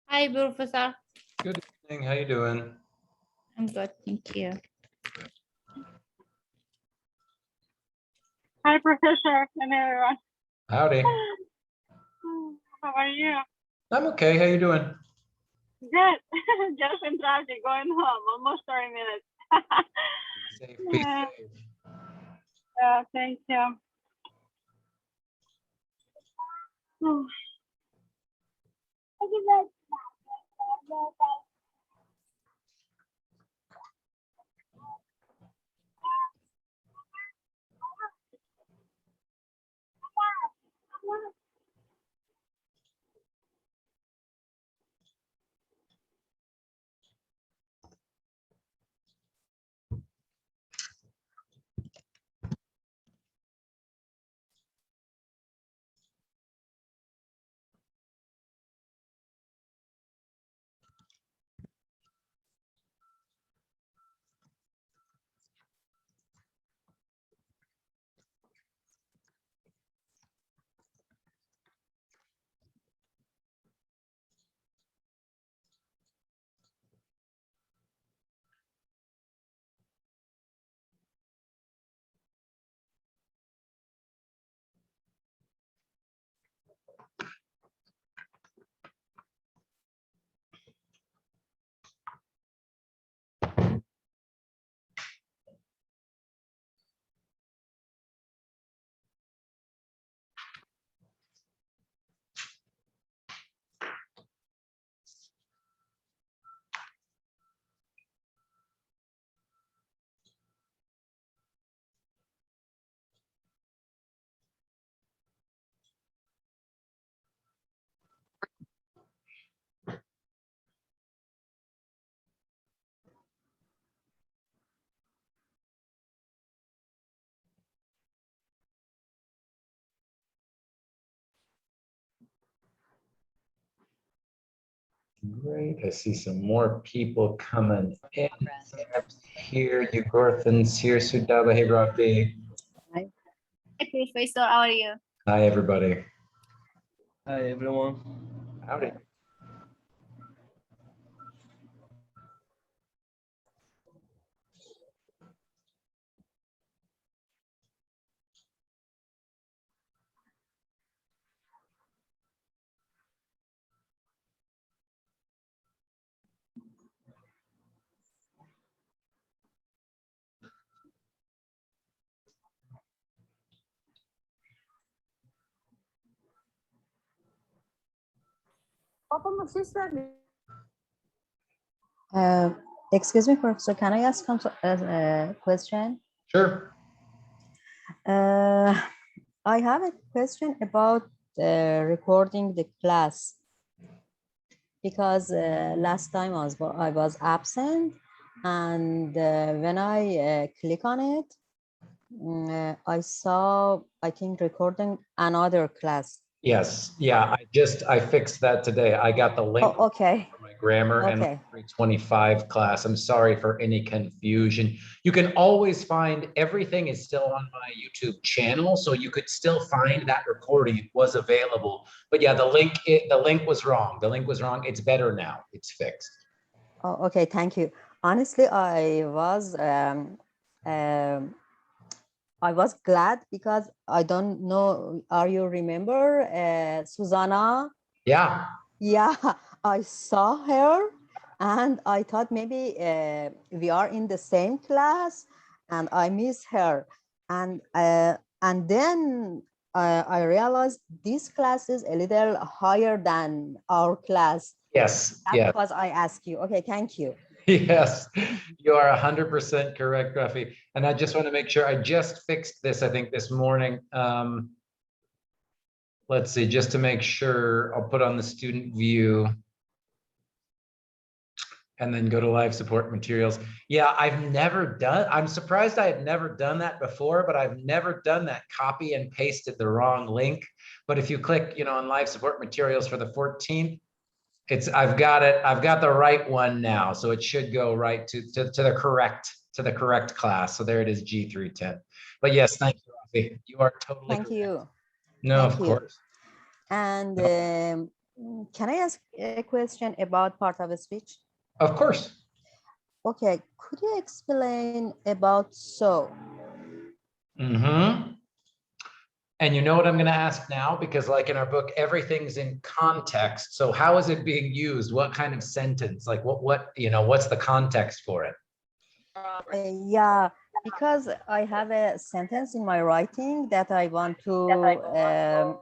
Hi, Professor. Good evening. How you doing? I'm good, thank you. Hi, Professor, and everyone. Howdy. How are you? I'm okay. How you doing? Good. Just in traffic, going home. Almost 30 minutes. Safe. Be Yeah. safe. Thank you. Great. I see some more people coming in. Here, Yugorthan's here. Sudaba. Hey, Rafi. Hi, Professor. How are you? Hi, everybody. Hi everyone. Howdy. Excuse me, Professor, can I ask a question? Sure. I have a question about recording the class because last time I was absent, and when I click on it, I saw, I think, recording another class. Yes. Yeah. I fixed that today. I got the link Oh, okay. for my grammar and my Okay. 325 class. I'm sorry for any confusion. You can always find everything is still on my YouTube channel, so you could still find that recording. It was available, but yeah, the link was wrong. The link was wrong. It's better now. It's fixed. Oh, okay. Thank you. Honestly, I was glad because I don't know. Are you remember Susanna? Yeah. Yeah, I saw her and I thought maybe we are in the same class and I miss her. And then I realized this class is a little higher than our class. Yes. That's Yes. because I asked you. Okay, thank you. Yes, you are 100% correct, Rafi. And I just want to make sure I just fixed this, I think, this morning. Let's see, just to make sure, I'll put on the student view and then go to live support materials. Yeah, I'm surprised I had never done that before, but I've never done that, copy and pasted the wrong link. But if you click, on live support materials for the 14th, I've got the right one now. So it should go right to the correct class. So there it is, G310. But yes, thank you, Rafi. You are totally Thank correct. you. No, Thank of you. course. And Can I ask a question about part of a speech? Of course. Okay, could you explain about so? Mm-hmm. And you know what I'm going to ask now? Because like in our book, everything's in context. So how is it being used? What kind of sentence? Like what's the context for it? Yeah, because I have a sentence in my writing that I want to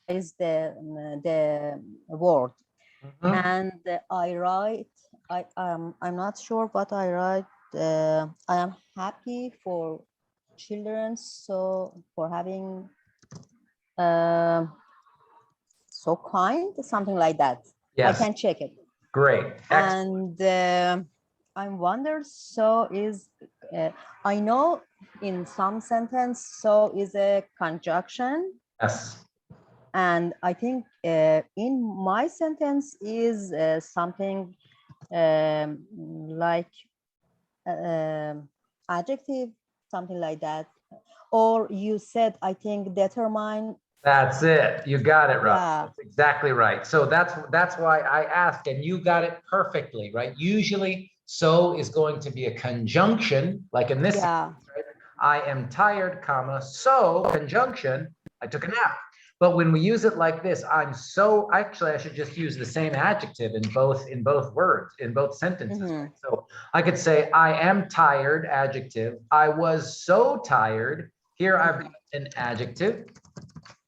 is the word, Mhm. and I write. I'm not sure, but I write. I am happy for children, so for having so kind, something like that. Yes. I can check it. Great. Excellent. And I'm wonder, so is I know in some sentence so is a conjunction, Yes. and I think in my sentence is something like adjective, something like that. Or you said, I think determine. That's it. You got it right. Yeah. That's exactly right. So that's why I asked, and you got it perfectly, right? Usually, so is going to be a conjunction, like in this. Yeah. Right? I am tired, comma, so conjunction, I took a nap. But when we use it like this, actually, I should just use the same adjective in both words, in both sentences. Mhm. Right? So I could say, I am tired, adjective. I was so tired. Here I've got an adjective.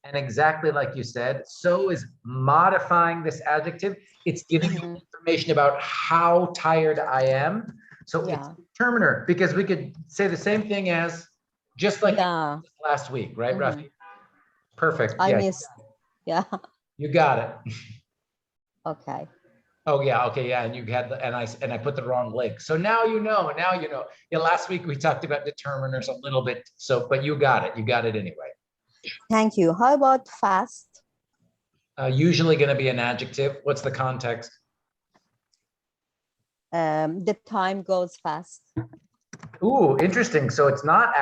And exactly like you said, so is modifying this adjective. It's giving you information about how tired I am. So it's Yeah. a determiner, because we could say the same thing as just like Yeah. last week, right, Rafi? Perfect. I Yeah, missed. Yeah. you got it. Okay. Oh yeah, okay, yeah, and you had and I put the wrong link. So now you know. Yeah, last week we talked about determiners a little bit. So, but you got it. You got it anyway. Thank you. How about fast? Usually going to be an adjective. What's the context? The time goes fast. Ooh, interesting. So it's not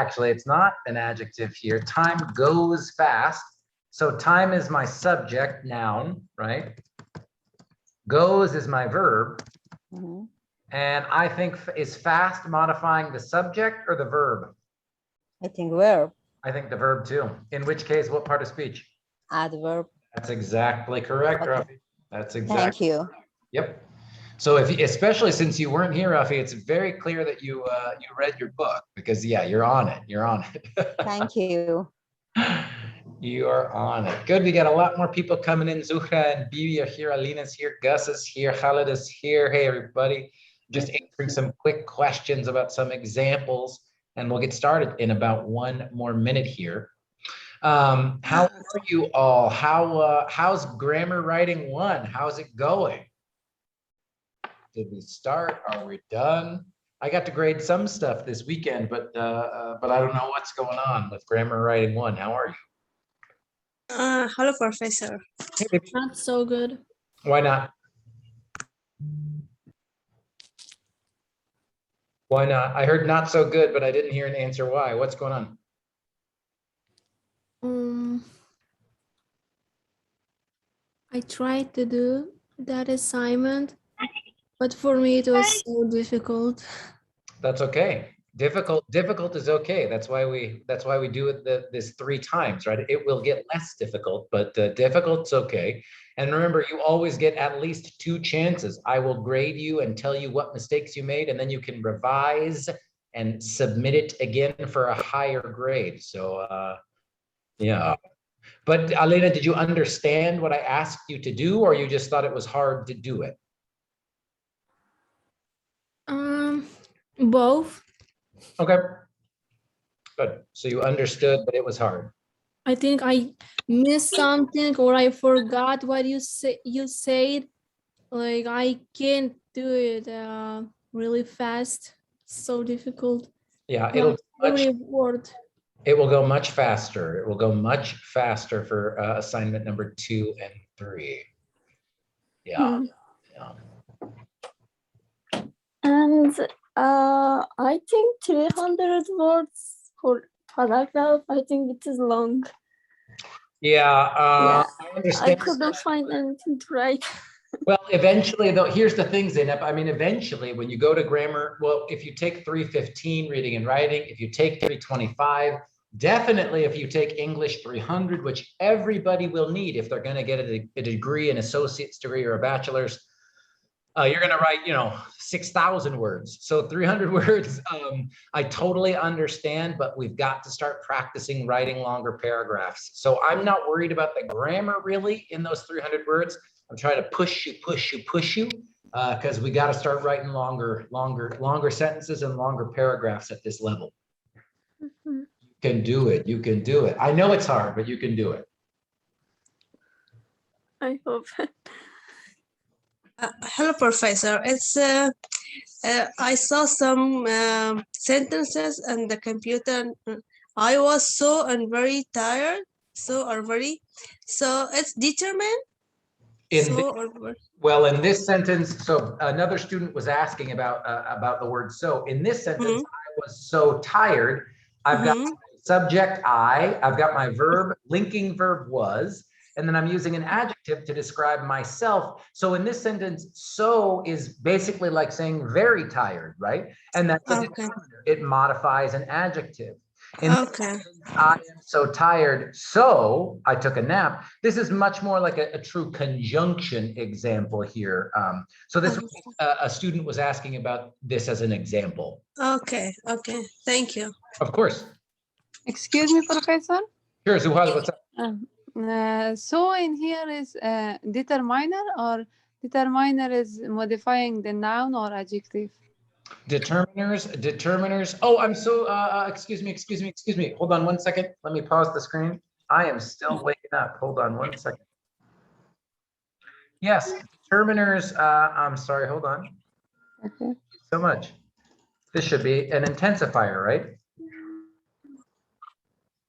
an adjective here. Time goes fast. So time is my subject, noun, right? Goes is my verb. Mhm. And I think is fast modifying the subject or the verb? I think verb, I think the verb too. In which case, what part of speech? adverb. That's exactly correct, Okay. Rafi. That's Thank exactly. you. Yep. So especially since you weren't here, Rafi, it's very clear that you read your book, because yeah, you're on it. You're on it. Thank you. You are on it. Good. We got a lot more people coming in. Zuhra and Bibi are here. Alina's here. Gus is here. Khalid is here. Hey, everybody. Just answering some quick questions about some examples, and we'll get started in about 1 more minute here. How are you all? How's Grammar Writing 1? How's it going? Did we start? Are we done? I got to grade some stuff this weekend, but I don't know what's going on with Grammar Writing 1. How are you? Hello, Professor. Hey, baby. Not so good. Why not? Why not? I heard not so good, but I didn't hear an answer why. What's going on? I tried to do that assignment, but for me it was so difficult. That's okay. Difficult is okay. That's why we do it this 3 times, right? It will get less difficult, but difficult's okay. And remember, you always get at least 2 chances. I will grade you and tell you what mistakes you made, and then you can revise and submit it again for a higher grade. So yeah. But Alena, did you understand what I asked you to do, or you just thought it was hard to do it? Both. Okay. Good. So you understood, but it was hard. I think I missed something, or I forgot what you said. Like I can't do it really fast. So difficult. Yeah, it will go much faster. It will go much faster for assignment number 2 and 3. Yeah. Yeah. And I think 300 words for paragraph. I think it is long. Yeah, Yeah, I I understand. couldn't find anything to write. Well, eventually, though, here's the thing, Zainab. I mean, eventually, when you go to grammar, well, if you take 315 reading and writing, if you take 325, definitely if you take English 300, which everybody will need if they're going to get a degree, an associate's degree or a bachelor's, you're going to write, 6,000 words. So 300 words, I totally understand, but we've got to start practicing writing longer paragraphs. So I'm not worried about the grammar really in those 300 words. I'm trying to push you, because we got to start writing longer sentences and longer paragraphs at this level. Mhm. You can do it. You can do it. I know it's hard, but you can do it. I hope. Hello, Professor. I saw some sentences on the computer. I was so and very tired. So it's determined. Well, in this sentence, so another student was asking about the word so. In this sentence, I was so tired. I've got my subject I've got my verb, linking verb was, and then I'm using an adjective to describe myself. So in this sentence, so is basically like saying very tired, right? And that's a determiner. It modifies an adjective. In this sentence, I am so tired, so I took a nap. This is much more like a true conjunction example here. So this a student was asking about this as an example. Okay. Thank you. Of course. Excuse me, Professor. Sure, Zuhal, what's up? So in here is determiner, or determiner is modifying the noun or adjective? Determiners. Oh, I'm so, excuse me. Hold on one second. Let me pause the screen. I am still waking up. Hold on one second. Yes, determiners. I'm sorry, hold on. Okay. So much. This should be an intensifier, right?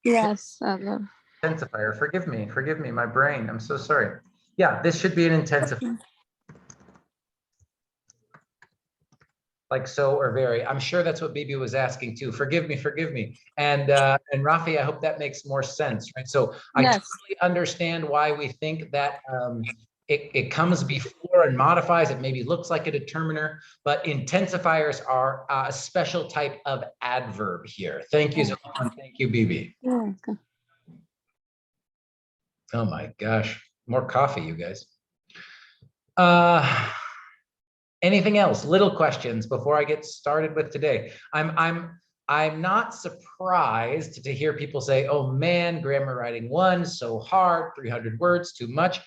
Yes. Intensifier. Forgive me, my brain. I'm so sorry. Yeah, this should be an intensifier. Like so or very. I'm sure that's what Bibi was asking too. Forgive me. And Rafi, I hope that makes more sense, right? So I totally understand why we think that it comes before and modifies. It maybe looks like a determiner, but intensifiers are a special type of adverb here. Thank you, Zohan. Thank you, Bibi. Yeah, okay. Oh my gosh, more coffee, you guys. Anything else? Little questions before I get started with today. I'm not surprised to hear people say, "Oh man, grammar writing 1, so hard, 300 words, too much."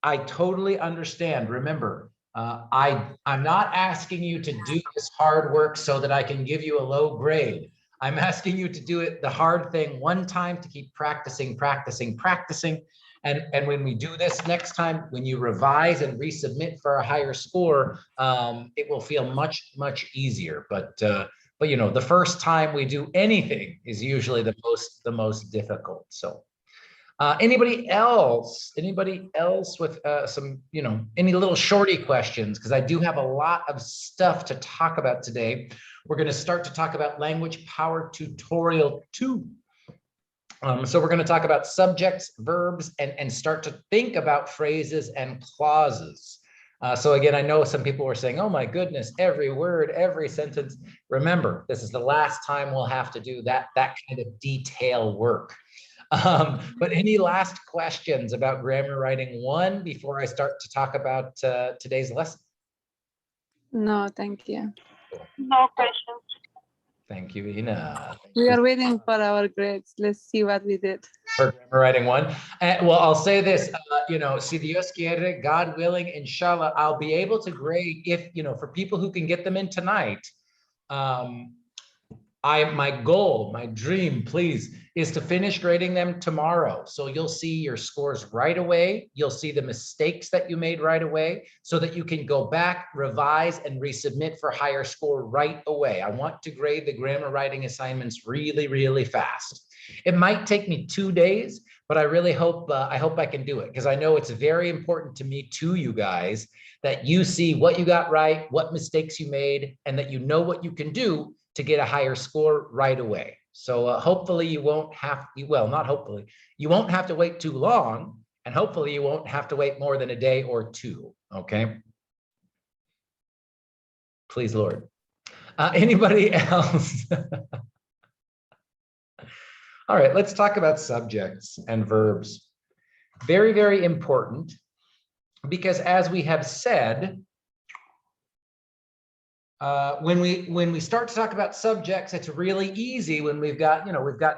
I totally understand. Remember, I'm not asking you to do this hard work so that I can give you a low grade. I'm asking you to do it the hard thing one time to keep practicing. And when we do this next time, when you revise and resubmit for a higher score, it will feel much easier. But the first time we do anything is usually the most difficult. So anybody else with some, any little shorty questions? Because I do have a lot of stuff to talk about today. We're going to start to talk about language power tutorial 2. So we're going to talk about subjects, verbs, and start to think about phrases and clauses. So again, I know some people were saying, "Oh my goodness, every word, every sentence." Remember, this is the last time we'll have to do that kind of detail work. But any last questions about grammar writing 1 before I start to talk about today's lesson? No, thank you. No questions. Thank you, Ina. We are waiting for our grades. Let's see what we did. For grammar writing 1. Well, I'll say this, si Dios quiere, God willing, inshallah, I'll be able to grade if, for people who can get them in tonight. My goal, my dream, please, is to finish grading them tomorrow. So you'll see your scores right away. You'll see the mistakes that you made right away so that you can go back, revise, and resubmit for higher score right away. I want to grade the grammar writing assignments really fast. It might take me 2 days, but I really hope I can do it, because I know it's very important to me, to you guys, that you see what you got right, what mistakes you made, and that you know what you can do to get a higher score right away. So hopefully you won't have, well, not hopefully, you won't have to wait too long, and hopefully you won't have to wait more than a day or two, okay? Please, Lord. Anybody else? All right, let's talk about subjects and verbs. Very, very important, because as we have said, when we start to talk about subjects, it's really easy when we've got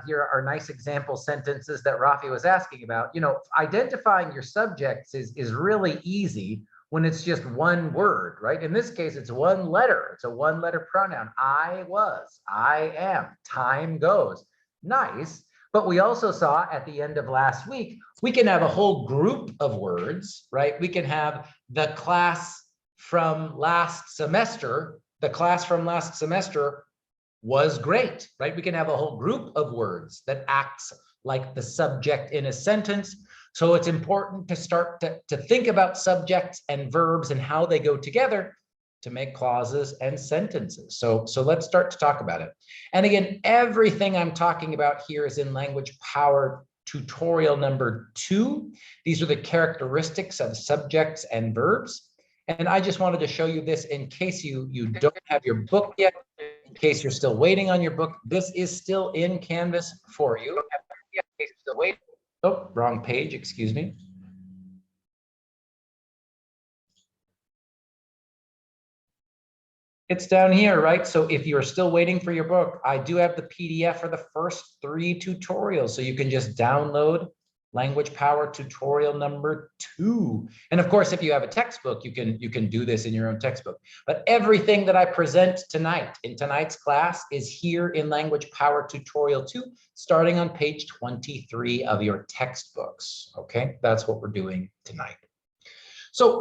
here our nice example sentences that Rafi was asking about. Identifying your subjects is really easy when it's just one word, right? In this case, it's one letter. It's a one-letter pronoun. I was, I am, time goes. Nice. But we also saw at the end of last week, we can have a whole group of words, right? We can have the class from last semester. The class from last semester was great, right? We can have a whole group of words that acts like the subject in a sentence. So it's important to start to think about subjects and verbs and how they go together to make clauses and sentences. So let's start to talk about it. And again, everything I'm talking about here is in Language Power tutorial number 2. These are the characteristics of subjects and verbs. And I just wanted to show you this in case you don't have your book yet, in case you're still waiting on your book. This is still in Canvas for you. In case you're still waiting. Oh, wrong page, excuse me. It's down here, right? So if you're still waiting for your book, I do have the PDF for the first 3 tutorials. So you can just download Language Power tutorial number 2. And of course, if you have a textbook, you can do this in your own textbook. But everything that I present tonight in tonight's class is here in Language Power tutorial 2, starting on page 23 of your textbooks. Okay, that's what we're doing tonight. So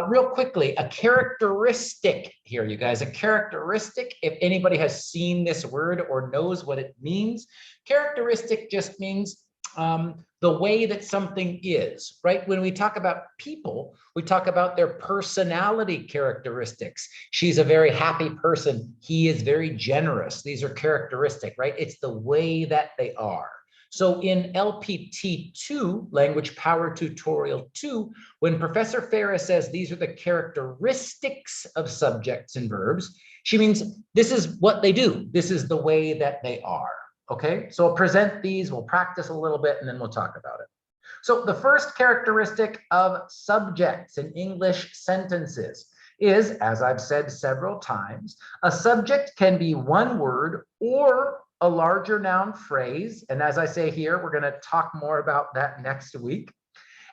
real quickly, a characteristic here, you guys, a characteristic, if anybody has seen this word or knows what it means, characteristic just means the way that something is, right? When we talk about people, we talk about their personality characteristics. She's a very happy person. He is very generous. These are characteristic, right? It's the way that they are. So in LPT 2, Language Power Tutorial 2, when Professor Farah says these are the characteristics of subjects and verbs, she means this is what they do. This is the way that they are. Okay, so I'll present these, we'll practice a little bit, and then we'll talk about it. So the first characteristic of subjects in English sentences is, as I've said several times, a subject can be one word or a larger noun phrase. And as I say here, we're going to talk more about that next week.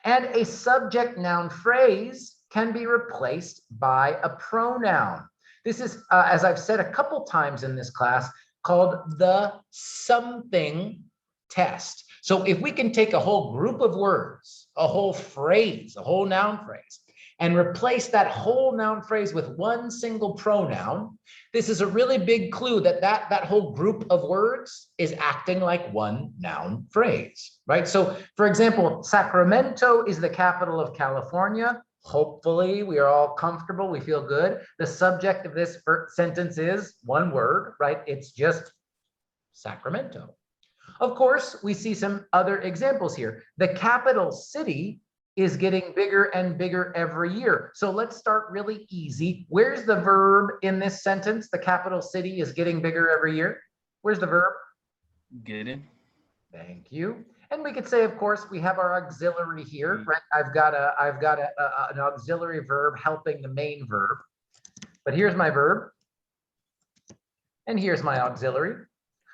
And a subject noun phrase can be replaced by a pronoun. This is, as I've said a couple times in this class, called the something test. So if we can take a whole group of words, a whole phrase, a whole noun phrase, and replace that whole noun phrase with one single pronoun, this is a really big clue that that whole group of words is acting like one noun phrase, right? So for example, Sacramento is the capital of California. Hopefully we are all comfortable, we feel good. The subject of this sentence is one word, right? It's just Sacramento. Of course, we see some other examples here. The capital city is getting bigger and bigger every year. So let's start really easy. Where's the verb in this sentence? The capital city is getting bigger every year. Where's the verb? Getting. Thank you. And we could say, of course, we have our auxiliary here, right? I've got an auxiliary verb helping the main verb. But here's my verb. And here's my auxiliary.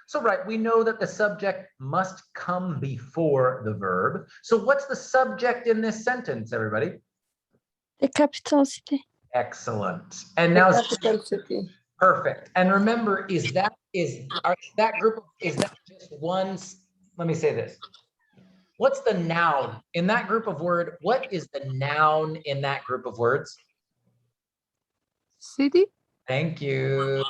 So, right, we know that the subject must come before the verb. So what's the subject in this sentence, everybody? The capital city. Excellent. And now, Capital city. perfect. And remember, is that just one? Let me say this. What's the noun in that group of word? What is the noun in that group of words? City. Thank you.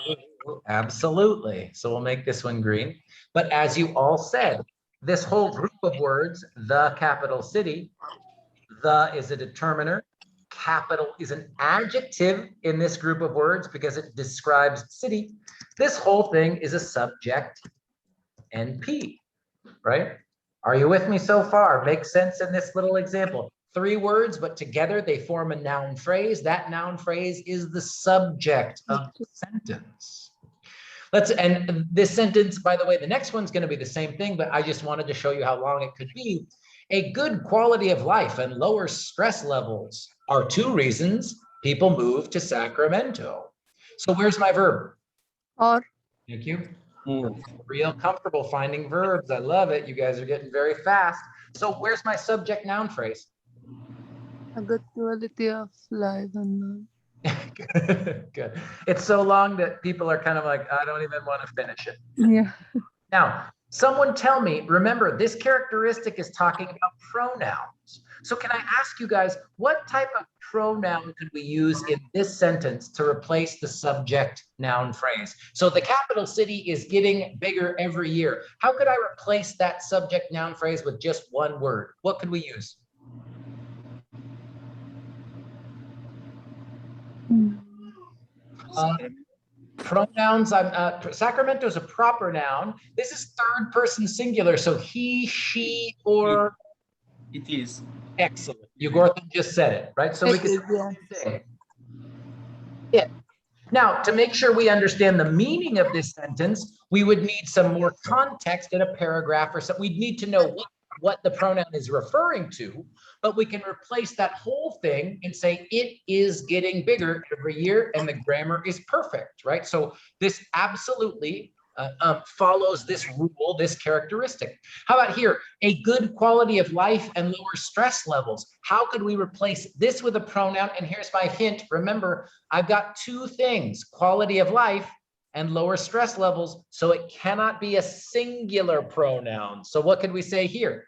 Absolutely. So we'll make this one green. But as you all said, this whole group of words, the capital city, the is a determiner, capital is an adjective in this group of words because it describes city. This whole thing is a subject NP, right? Are you with me so far? Makes sense in this little example. 3 words, but together they form a noun phrase. That noun phrase is the subject of the sentence. And this sentence, by the way, the next one's going to be the same thing, but I just wanted to show you how long it could be. A good quality of life and lower stress levels are 2 reasons people move to Sacramento. So where's my verb? Or Thank you. Move. Real comfortable finding verbs. I love it. You guys are getting very fast. So where's my subject noun phrase? a good quality of life and Good. It's so long that people are kind of like, I don't even want to finish it. yeah. Now, someone tell me, remember, this characteristic is talking about pronouns. So can I ask you guys, what type of pronoun could we use in this sentence to replace the subject noun phrase? So the capital city is getting bigger every year. How could I replace that subject noun phrase with just one word? What could we use? Pronouns, Sacramento is a proper noun. This is 3rd person singular, so he, she, or It is. excellent. Yugorthan just said it, right? So we can say it. Now, to make sure we understand the meaning of this sentence, we would need some more context in a paragraph or something. We'd need to know what the pronoun is referring to, but we can replace that whole thing and say it is getting bigger every year and the grammar is perfect, right? So this absolutely follows this rule, this characteristic. How about here? A good quality of life and lower stress levels. How could we replace this with a pronoun? And here's my hint. Remember, I've got 2 things, quality of life and lower stress levels, so it cannot be a singular pronoun. So what could we say here?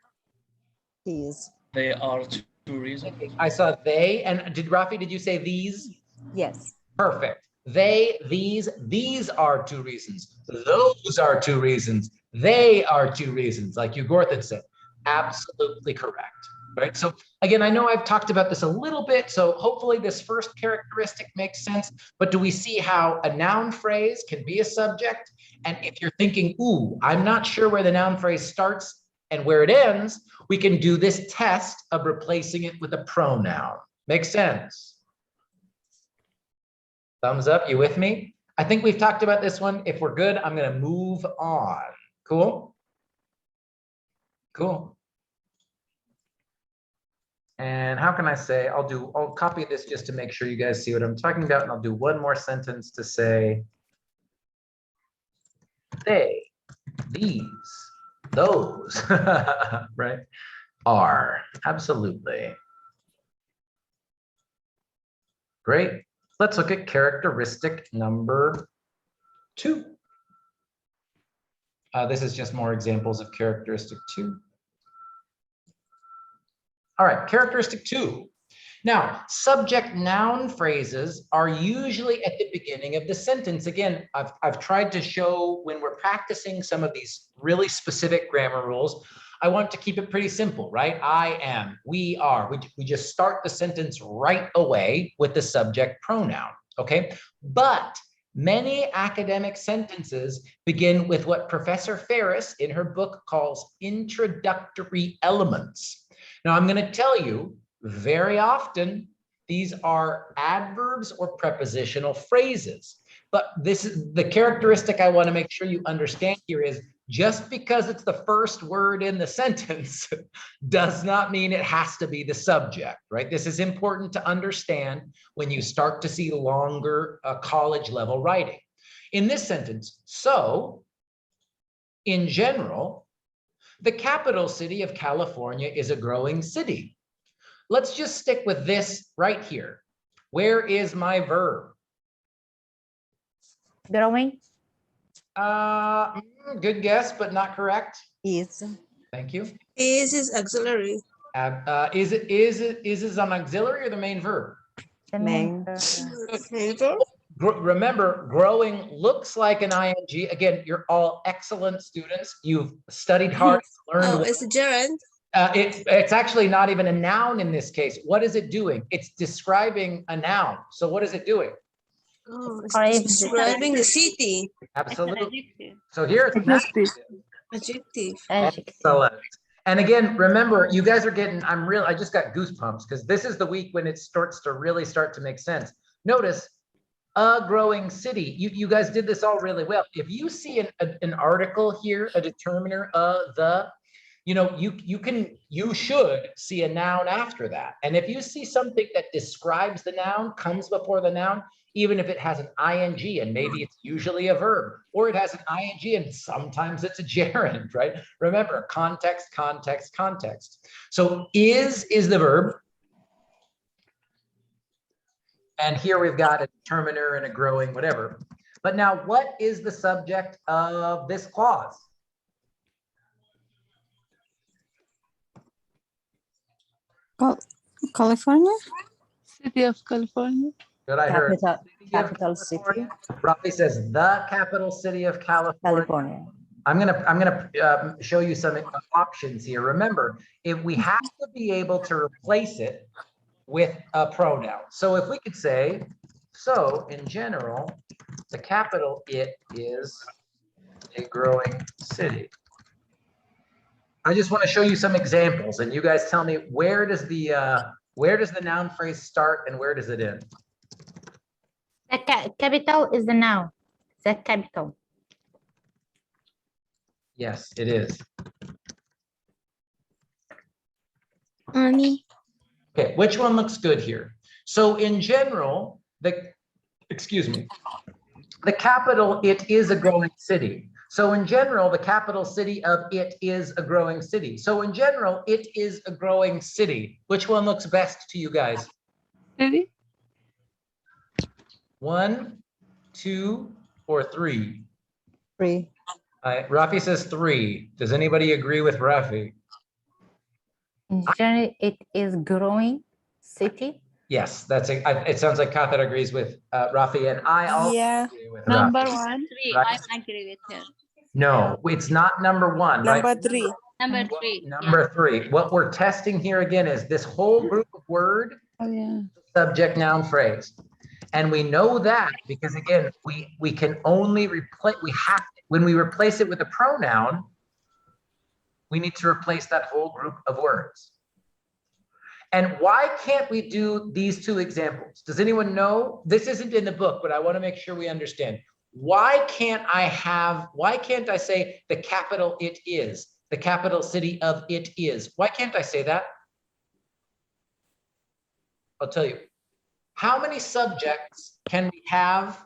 These. They are 2 reasons. I saw they, and Rafi, did you say these? Yes. Perfect. They, these are 2 reasons. Those are 2 reasons. They are 2 reasons, like Yugorthan said. Absolutely correct. Right. So again, I know I've talked about this a little bit, so hopefully this first characteristic makes sense. But do we see how a noun phrase can be a subject? And if you're thinking, ooh, I'm not sure where the noun phrase starts and where it ends, we can do this test of replacing it with a pronoun. Makes sense? Thumbs up, you with me? I think we've talked about this one. If we're good, I'm going to move on. Cool? Cool. And how can I say, I'll copy this just to make sure you guys see what I'm talking about. And I'll do one more sentence to say, they, these, those, right, are, absolutely. Great. Let's look at characteristic number 2. This is just more examples of characteristic 2. All right, characteristic 2. Now, subject noun phrases are usually at the beginning of the sentence. Again, I've tried to show when we're practicing some of these really specific grammar rules, I want to keep it pretty simple, right? I am, we are. We just start the sentence right away with the subject pronoun, okay? But many academic sentences begin with what Professor Ferris in her book calls introductory elements. Now, I'm going to tell you, very often, these are adverbs or prepositional phrases. But this is the characteristic I want to make sure you understand here is just because it's the first word in the sentence does not mean it has to be the subject, right? This is important to understand when you start to see longer college level writing. In this sentence, so, in general, the capital city of California is a growing city. Let's just stick with this right here. Where is my verb? Growing. Good guess, but not correct. Is. Thank you. Is auxiliary. Is it an auxiliary or the main verb? The Main. Remember, growing looks like an ing. Again, you're all excellent students. You've studied hard, learned. Oh, it's a gerund. It's actually not even a noun in this case. What is it doing? It's describing a noun. So what is it doing? Oh, Or it's is it- describing the city. Absolutely. So here it's It an must be. adjective. Adjective. Excellent. And again, remember, you guys are getting, I just got goosebumps because this is the week when it starts to really start to make sense. Notice a growing city. You guys did this all really well. If you see an article here, a determiner, the, you should see a noun after that. And if you see something that describes the noun, comes before the noun, even if it has an ing, and maybe it's usually a verb, or it has an ing and sometimes it's a gerund, right? Remember, context, context, context. So is the verb. And here we've got a determiner and a growing, whatever. But now what is the subject of this clause? California? City of California. Good, I heard. Capital city, Rafi says the capital city of California. California. I'm gonna show you some options here. Remember, if we have to be able to replace it with a pronoun. So if we could say, so in general, the capital it is a growing city. I just want to show you some examples, and you guys tell me where does the noun phrase start and where does it end? The capital is the noun. The capital. Yes, it is. Annie. Okay, which one looks good here? So in general, the capital it is a growing city. So in general, the capital city of it is a growing city. So in general, it is a growing city. Which one looks best to you guys? City? 1, 2, or 3? 3. Rafi says 3. Does anybody agree with Rafi? In general, it is growing city. Yes, that's it. Sounds like Katha agrees with Rafi, and I also agree with Number Rafi. 1. 3. Right. I agree with him. No, it's not number 1. Number right? 3. Number 3. Number 3. What we're testing here again is this whole group of word, Oh, yeah. subject, noun, phrase. And we know that because again, we can only replace, when we replace it with a pronoun, we need to replace that whole group of words. And why can't we do these two examples? Does anyone know? This isn't in the book, but I want to make sure we understand. Why can't I say the capital it is, the capital city of it is? Why can't I say that? I'll tell you. How many subjects can we have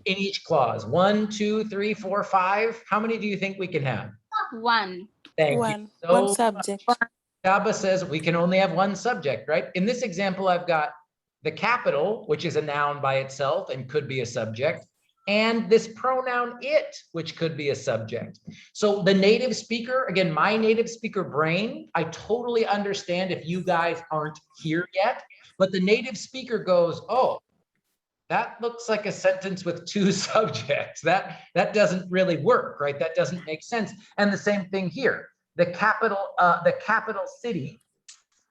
in each clause? 1, 2, 3, 4, 5. How many do you think we can have? 1. Thank One. you. So One subject. Gaba says we can only have one subject, right? In this example, I've got the capital, which is a noun by itself and could be a subject, and this pronoun it, which could be a subject. So the native speaker, again, my native speaker brain, I totally understand if you guys aren't here yet, but the native speaker goes, oh, that looks like a sentence with 2 subjects. That doesn't really work, right? That doesn't make sense. And the same thing here. The capital city,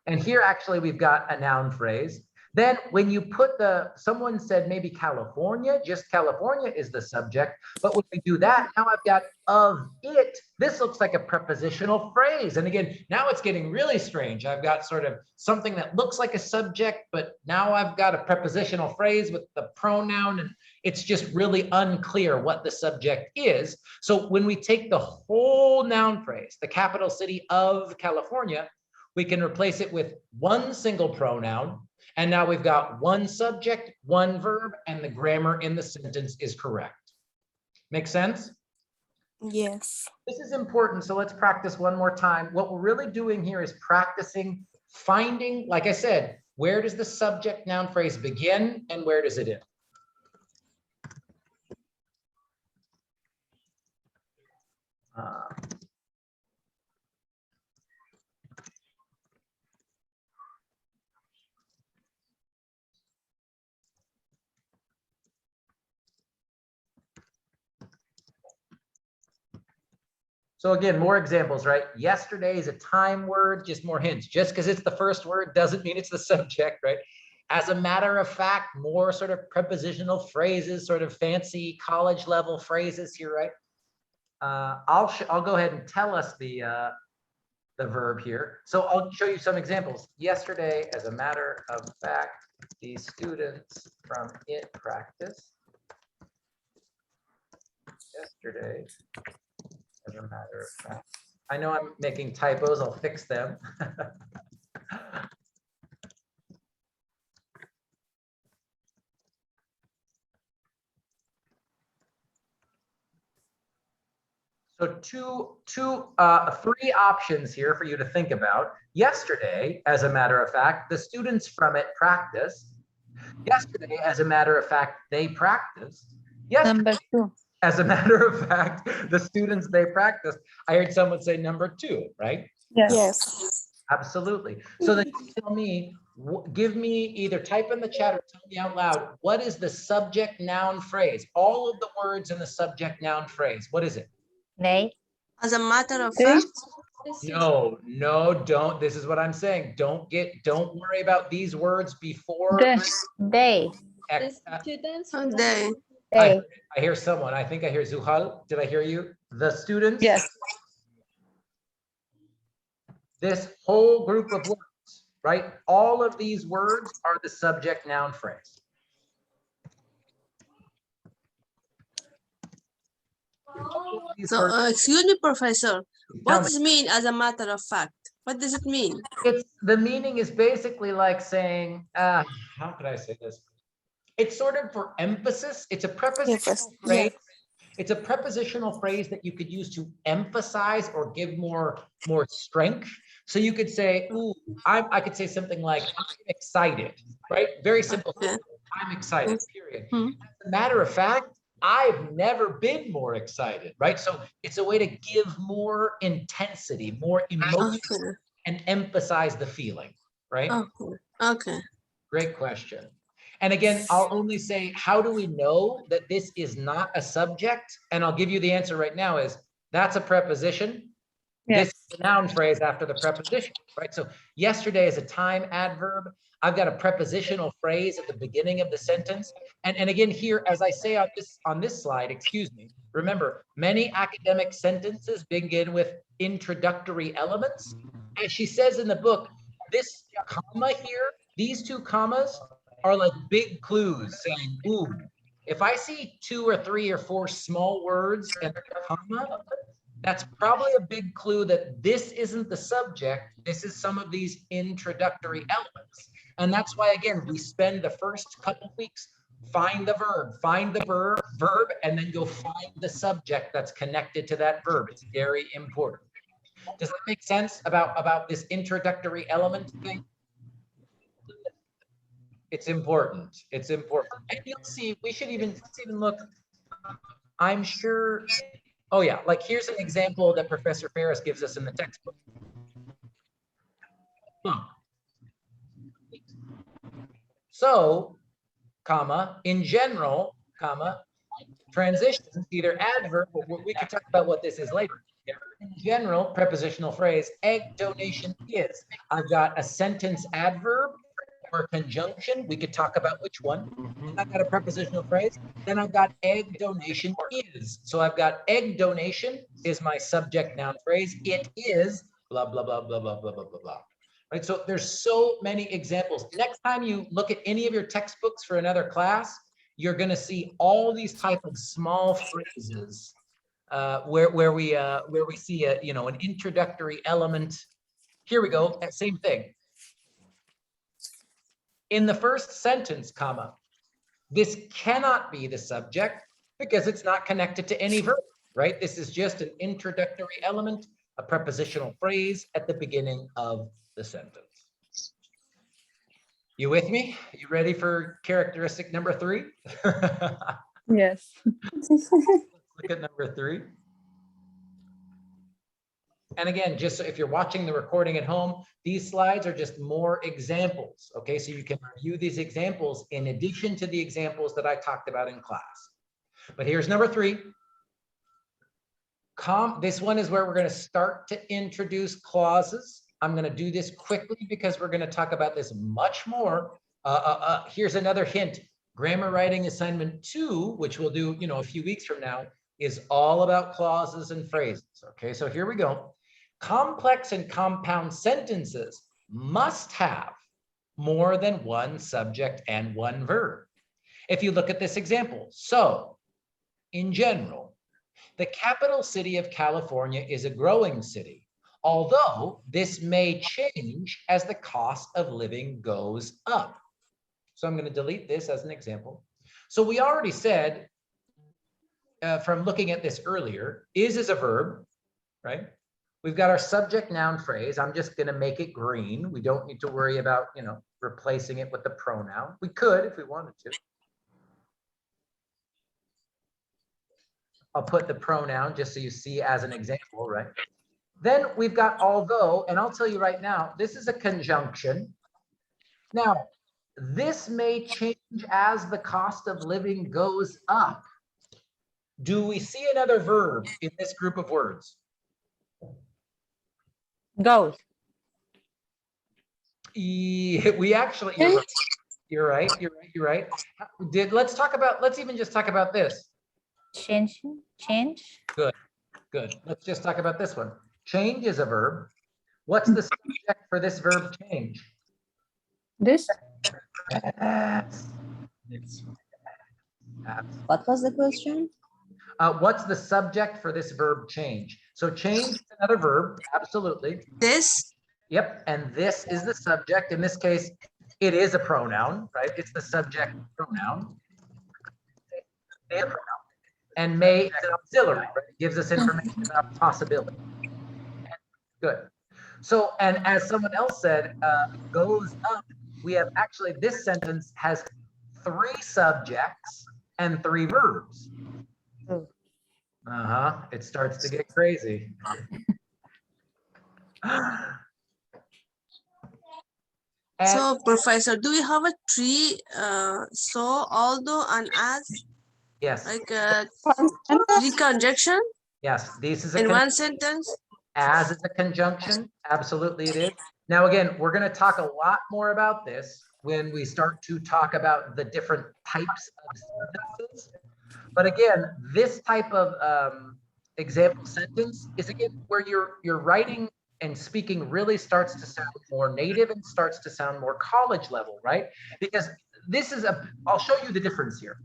and here actually we've got a noun phrase. Then when you put someone said maybe California, just California is the subject, but when we do that, now I've got of it. This looks like a prepositional phrase. And again, now it's getting really strange. I've got sort of something that looks like a subject, but now I've got a prepositional phrase with the pronoun, and it's just really unclear what the subject is. So when we take the whole noun phrase, the capital city of California, we can replace it with one single pronoun. And now we've got one subject, one verb, and the grammar in the sentence is correct. Make sense? Yes. This is important, so let's practice one more time. What we're really doing here is practicing finding, like I said, where does the subject noun phrase begin and where does it end? So again, more examples, right? Yesterday is a time word, just more hints. Just because it's the first word doesn't mean it's the subject, right? As a matter of fact, more sort of prepositional phrases, sort of fancy college level phrases here, right? I'll go ahead and tell us the verb here. So I'll show you some examples. Yesterday, as a matter of fact, the students from it practice. Yesterday, as a matter of fact. I know I'm making typos, I'll fix them. So three options here for you to think about. Yesterday, as a matter of fact, the students from it practiced. Yesterday, as a matter of fact, they practiced. Yesterday, Number 2. as a matter of fact, the students they practiced. I heard someone say number 2, right? Yes. Absolutely. So then you tell me, give me either type in the chat or tell me out loud, what is the subject noun phrase? All of the words in the subject noun phrase. What is it? They. As a matter of fact, No, don't. This is what I'm saying. Don't worry about these words before. They. they. I hear someone. I think I hear Zuhal. Did I hear you? The students. Yes. This whole group of words, right? All of these words are the subject noun phrase. So, excuse me, Professor. Tell What me. does it mean as a matter of fact? What does it mean? The meaning is basically like saying, how could I say this? It's sort of for emphasis. It's a prepositional phrase. It's a prepositional phrase that you could use to emphasize or give more strength. So you could say, ooh, I could say something like, I'm excited, right? Very simple. Okay. I'm excited, period. Hmm. As a matter of fact, I've never been more excited, right? So it's a way to give more intensity, more emotion, Okay. and emphasize the feeling, right? Okay. Okay. Great question. And again, I'll only say, how do we know that this is not a subject? And I'll give you the answer right now is, that's a preposition. This is the noun phrase after the preposition, right? So yesterday is a time adverb. I've got a prepositional phrase at the beginning of the sentence. And again, here, as I say on this slide, excuse me, remember, many academic sentences begin with introductory elements. As she says in the book, this comma here, these two commas are like big clues saying, ooh, if I see 2 or 3 or 4 small words and a comma, that's probably a big clue that this isn't the subject. This is some of these introductory elements. And that's why, again, we spend the first couple weeks, find the verb, and then go find the subject that's connected to that verb. It's very important. Does that make sense about this introductory element thing? It's important. It's important. And you'll see, we should even look, I'm sure. Oh yeah, like here's an example that Professor Ferris gives us in the textbook. So, comma, in general, comma, transitions, either adverb, or we can talk about what this is later. In general, prepositional phrase, egg donation is. I've got a sentence adverb or conjunction. We could talk about which one. And I've got a prepositional phrase. Then I've got egg donation is. So I've got egg donation is my subject noun phrase. It is blah, blah, blah, blah, blah, blah, blah, blah, blah. Right? So there's so many examples. Next time you look at any of your textbooks for another class, you're going to see all these type of small phrases where we see an introductory element. Here we go. Same thing. In the first sentence, comma, this cannot be the subject because it's not connected to any verb, right? This is just an introductory element, a prepositional phrase at the beginning of the sentence. You with me? You ready for characteristic number 3? Yes. Look at number 3. And again, just so if you're watching the recording at home, these slides are just more examples, okay? So you can review these examples in addition to the examples that I talked about in class. But here's number 3. This one is where we're going to start to introduce clauses. I'm going to do this quickly because we're going to talk about this much more. Here's another hint. Grammar writing assignment 2, which we'll do, a few weeks from now, is all about clauses and phrases. Okay, so here we go. Complex and compound sentences must have more than one subject and one verb. If you look at this example, so in general, the capital city of California is a growing city, although this may change as the cost of living goes up. So I'm going to delete this as an example. So we already said from looking at this earlier, is a verb, right? We've got our subject noun phrase. I'm just going to make it green. We don't need to worry about, replacing it with the pronoun. We could if we wanted to. I'll put the pronoun just so you see as an example, right? Then we've got although, and I'll tell you right now, this is a conjunction. Now, this may change as the cost of living goes up. Do we see another verb in this group of words? Goes. We actually, you're right. Let's even just talk about this. Change. Good. Let's just talk about this one. Change is a verb. What's the subject for this verb change? This? What was the question? What's the subject for this verb change? So change is another verb, absolutely. This. Yep, and this is the subject. In this case, it is a pronoun, right? It's the subject pronoun. And may is an auxiliary, right? It gives us information about possibility. Good. So, and as someone else said, goes up, we have actually, this sentence has 3 subjects and 3 verbs. It starts to get crazy. So, Professor, do we have a 3 so, although, and as? Yes. Like 3 conjunction? Yes, this is in one sentence. As is a conjunction, absolutely it is. Now, again, we're going to talk a lot more about this when we start to talk about the different types of sentences. But again, this type of example sentence is again where you're writing and speaking really starts to sound more native and starts to sound more college level, right? Because this is I'll show you the difference here.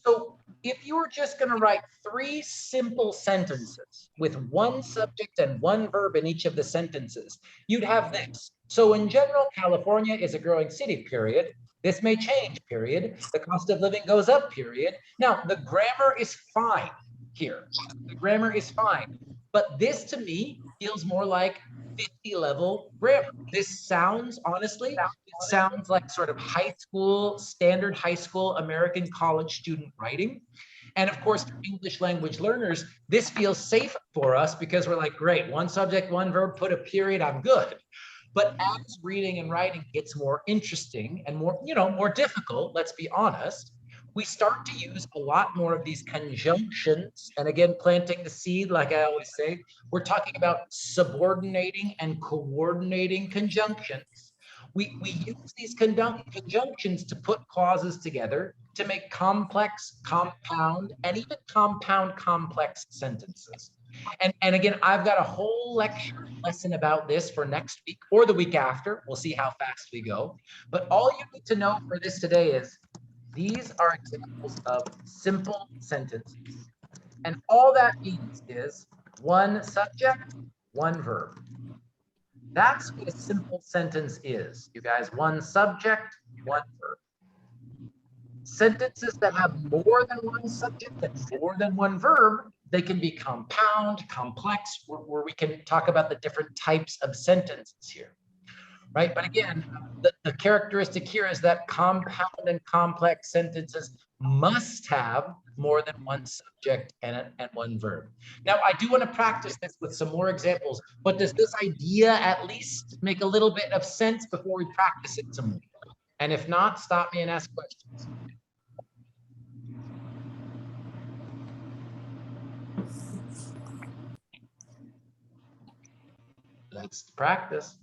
So if you were just going to write 3 simple sentences with 1 subject and 1 verb in each of the sentences, you'd have this. So in general, California is a growing city, period. This may change, period. The cost of living goes up, period. Now, the grammar is fine here. The grammar is fine. But this to me feels more like 50 level grammar. This sounds, honestly, it sounds like sort of high school, standard high school American college student writing. And of course, for English language learners, this feels safe for us because we're like, great, 1 subject, 1 verb, put a period, I'm good. But as reading and writing gets more interesting and more, more difficult, let's be honest, we start to use a lot more of these conjunctions. And again, planting the seed, like I always say, we're talking about subordinating and coordinating conjunctions. We use these conjunctions to put clauses together to make complex, compound, and even compound complex sentences. And again, I've got a whole lecture lesson about this for next week or the week after. We'll see how fast we go. But all you need to know for this today is these are examples of simple sentences. And all that means is 1 subject, 1 verb. That's what a simple sentence is, you guys. 1 subject, 1 verb. Sentences that have more than 1 subject and more than 1 verb, they can be compound, complex, where we can talk about the different types of sentences here. Right? But again, the characteristic here is that compound and complex sentences must have more than 1 subject and 1 verb. Now, I do want to practice this with some more examples, but does this idea at least make a little bit of sense before we practice it some more? And if not, stop me and ask questions. Let's practice.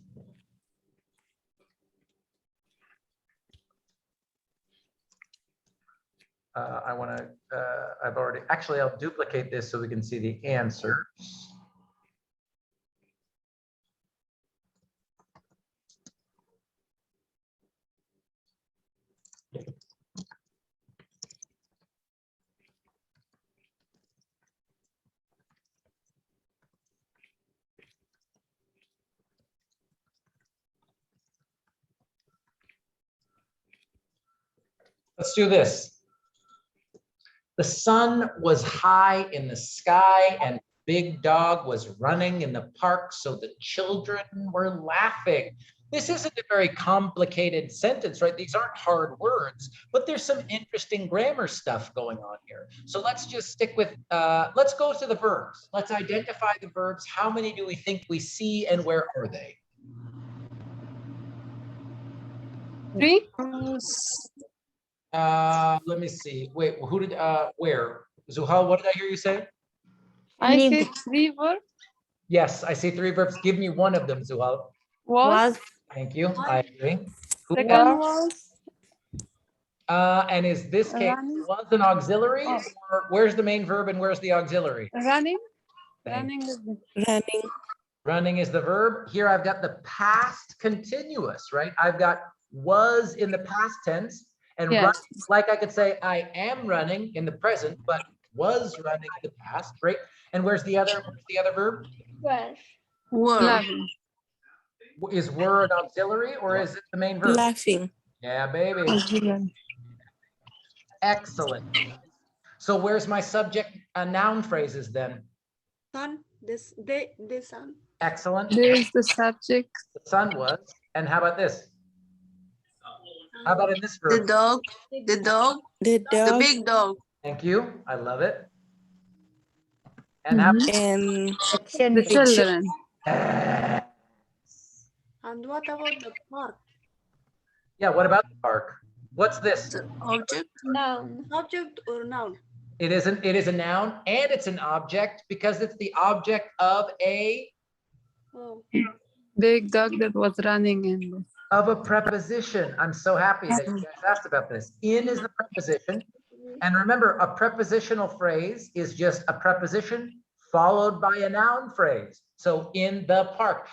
I want to, I've already, actually, I'll duplicate this so we can see the answers. Let's do this. The sun was high in the sky and Big Dog was running in the park, so the children were laughing. This isn't a very complicated sentence, right? These aren't hard words, but there's some interesting grammar stuff going on here. So let's just stick with, let's go to the verbs. Let's identify the verbs. How many do we think we see and where are they? 3. Let me see. Wait, who did, where? Zuhal, what did I hear you say? I Live. see 3 verbs. Yes, I see 3 verbs. Give me one of them, Zuhal. Was. Thank you. I agree. Who Second was? was. And is this case Running. was an auxiliary? Oh. Or where's the main verb and where's the auxiliary? Running. Thank Running is Running. Running is the verb. Here I've got the past continuous, right? I've got was in the past tense and Yes. run, like I could say I am running in the present, but was running in the past, right? And where's the other verb? Were. laughing. Is were an auxiliary or is it the main verb? Laughing. Yeah, baby. Excellent. So where's my subject noun phrases then? Sun. The sun. Excellent. There is the subject. The sun was. And how about this? How about in this The verb? dog. The dog. The The dog big dog. Thank you. I love it. And how Mhm. and The Children. children. And what about the park? Yeah, what about the park? What's this? The object. Noun. Object or noun? It is a noun and it's an object because it's the object of a Oh. Big dog that was running in. preposition. I'm so happy that you guys asked about this. In is the preposition. And remember, a prepositional phrase is just a preposition followed by a noun phrase. So in the park,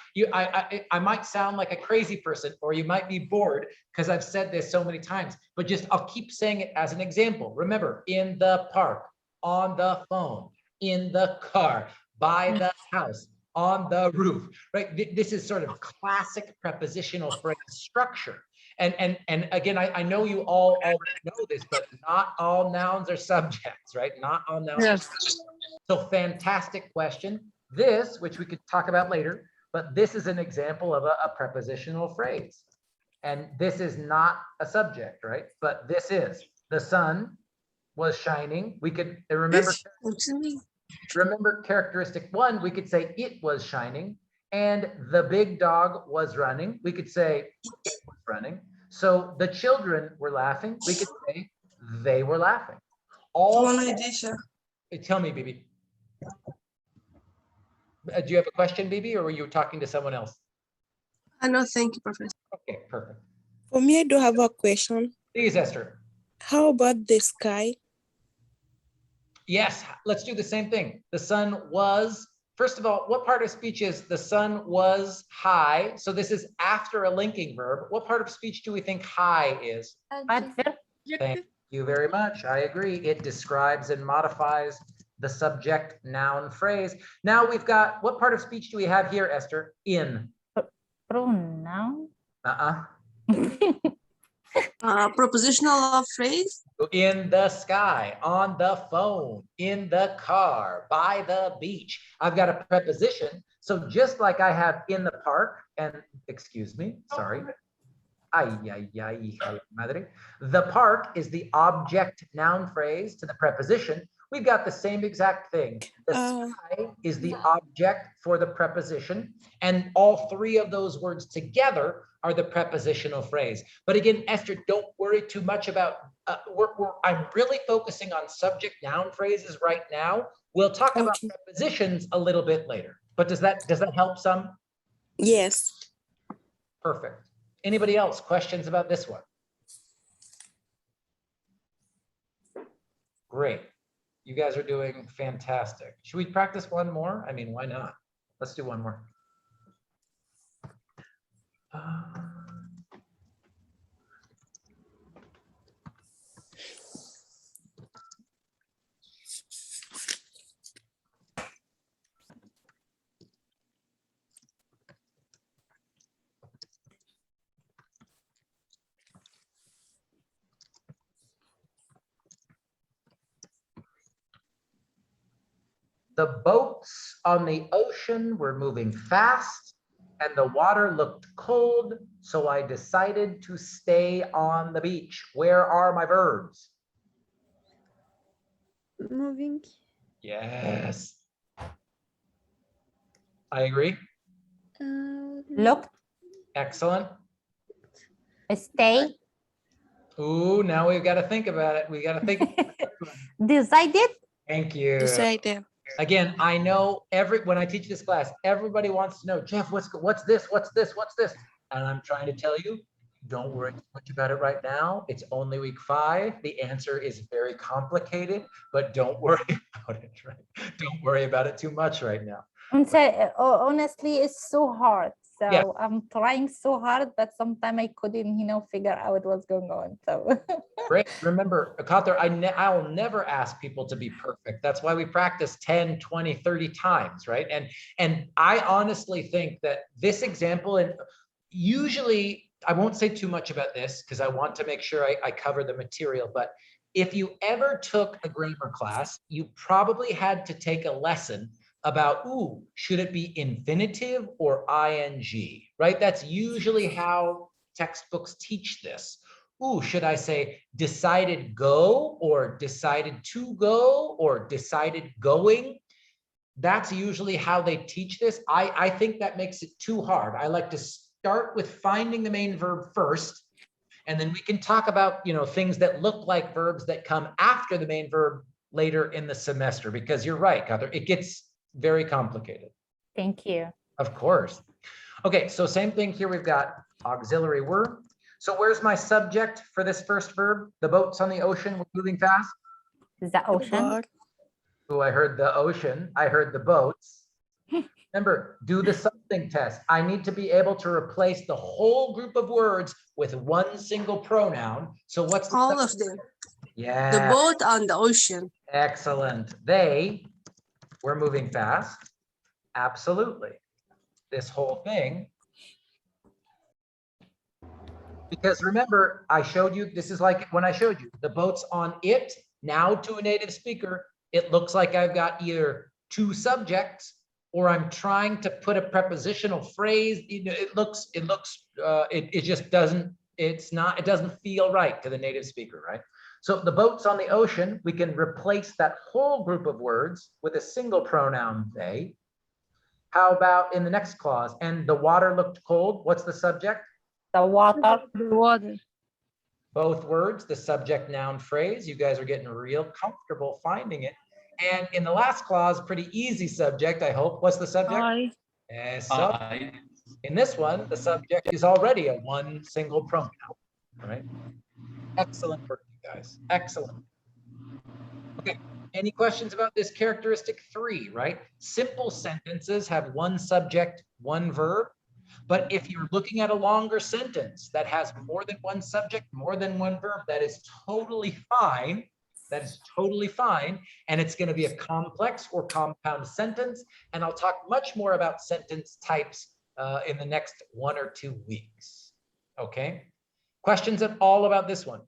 I might sound like a crazy person, or you might be bored because I've said this so many times, but just I'll keep saying it as an example. Remember, in the park, on the phone, in the car, by the house, on the roof, right? This is sort of classic prepositional phrase structure. And again, I know you all already know this, but not all nouns are subjects, right? Not all nouns. Yes. So fantastic question. This, which we could talk about later, but this is an example of a prepositional phrase. And this is not a subject, right? But this is, the sun was shining. We could remember, remember characteristic 1, we could say it was shining. And the big dog was running. We could say it was running. So the children were laughing. We could say they were laughing. All. Tell me, Bibi. Do you have a question, Bibi, or were you talking to someone else? No, thank you, Professor. Okay, perfect. for me, I do have a question. Please, Esther. How about the sky? Yes, let's do the same thing. The sun was, first of all, what part of speech is the sun was high? So this is after a linking verb. What part of speech do we think high is? Adverb. Thank you very much. I agree. It describes and modifies the subject noun phrase. Now we've got, what part of speech do we have here, Esther? In. Pronoun. Propositional phrase. In the sky, on the phone, in the car, by the beach. I've got a preposition. So just like I have in the park, and excuse me, sorry. Madre. The park is the object noun phrase to the preposition. We've got the same exact thing. The sky is the object for the preposition, and all 3 of those words together are the prepositional phrase. But again, Esther, don't worry too much about, I'm really focusing on subject noun phrases right now. We'll talk about prepositions a little bit later. But does that help some? Yes. Perfect. Anybody else? Questions about this one? Great. You guys are doing fantastic. Should we practice one more? I mean, why not? Let's do one more. The boats on the ocean were moving fast and the water looked cold, so I decided to stay on the beach. Where are my verbs? Moving. Yes. I agree. Look, Excellent. stay, Ooh, now we've got to think about it. We got to think. decided. Thank you. Decided. Again, I know when I teach this class, everybody wants to know, Jeff, what's this? What's this? What's this? And I'm trying to tell you, don't worry too much about it right now. It's only week 5. The answer is very complicated, but don't worry about it, right? Don't worry about it too much right now. And so, honestly, it's so hard. So Yeah. I'm trying so hard, but sometimes I couldn't, figure out what's going on. So Great. Remember, Kathar, I'll never ask people to be perfect. That's why we practice 10, 20, 30 times, right? And I honestly think that this example, and usually I won't say too much about this because I want to make sure I cover the material, but if you ever took a grammar class, you probably had to take a lesson about, should it be infinitive or ing, right? That's usually how textbooks teach this. Should I say decided go or decided to go or decided going? That's usually how they teach this. I think that makes it too hard. I like to start with finding the main verb first, and then we can talk about, things that look like verbs that come after the main verb later in the semester, because you're right, Kathar, it gets very complicated. thank you. Of course. Okay, so same thing here. We've got auxiliary were. So where's my subject for this first verb? The boats on the ocean were moving fast. The ocean. Boat. Oh, I heard the ocean. I heard the boats. Remember, do the something test. I need to be able to replace the whole group of words with one single pronoun. So what's the All of them. Yeah. The boat on the ocean. Excellent. They were moving fast. Absolutely. This whole thing. Because remember, I showed you, this is like when I showed you the boats on it. Now to a native speaker, it looks like I've got either 2 subjects or I'm trying to put a prepositional phrase. It just doesn't, it doesn't feel right to the native speaker, right? So the boats on the ocean, we can replace that whole group of words with a single pronoun they. How about in the next clause? And the water looked cold. What's the subject? The water. The water. Both words, the subject noun phrase. You guys are getting real comfortable finding it. And in the last clause, pretty easy subject, I hope. What's the subject? I. I. In this one, the subject is already a one single pronoun, right? Excellent work, you guys. Excellent. Okay, any questions about this characteristic 3, right? Simple sentences have one subject, one verb. But if you're looking at a longer sentence that has more than one subject, more than one verb, that is totally fine. That is totally fine. And it's going to be a complex or compound sentence. And I'll talk much more about sentence types in the next 1 or 2 weeks. Okay. Questions at all about this one?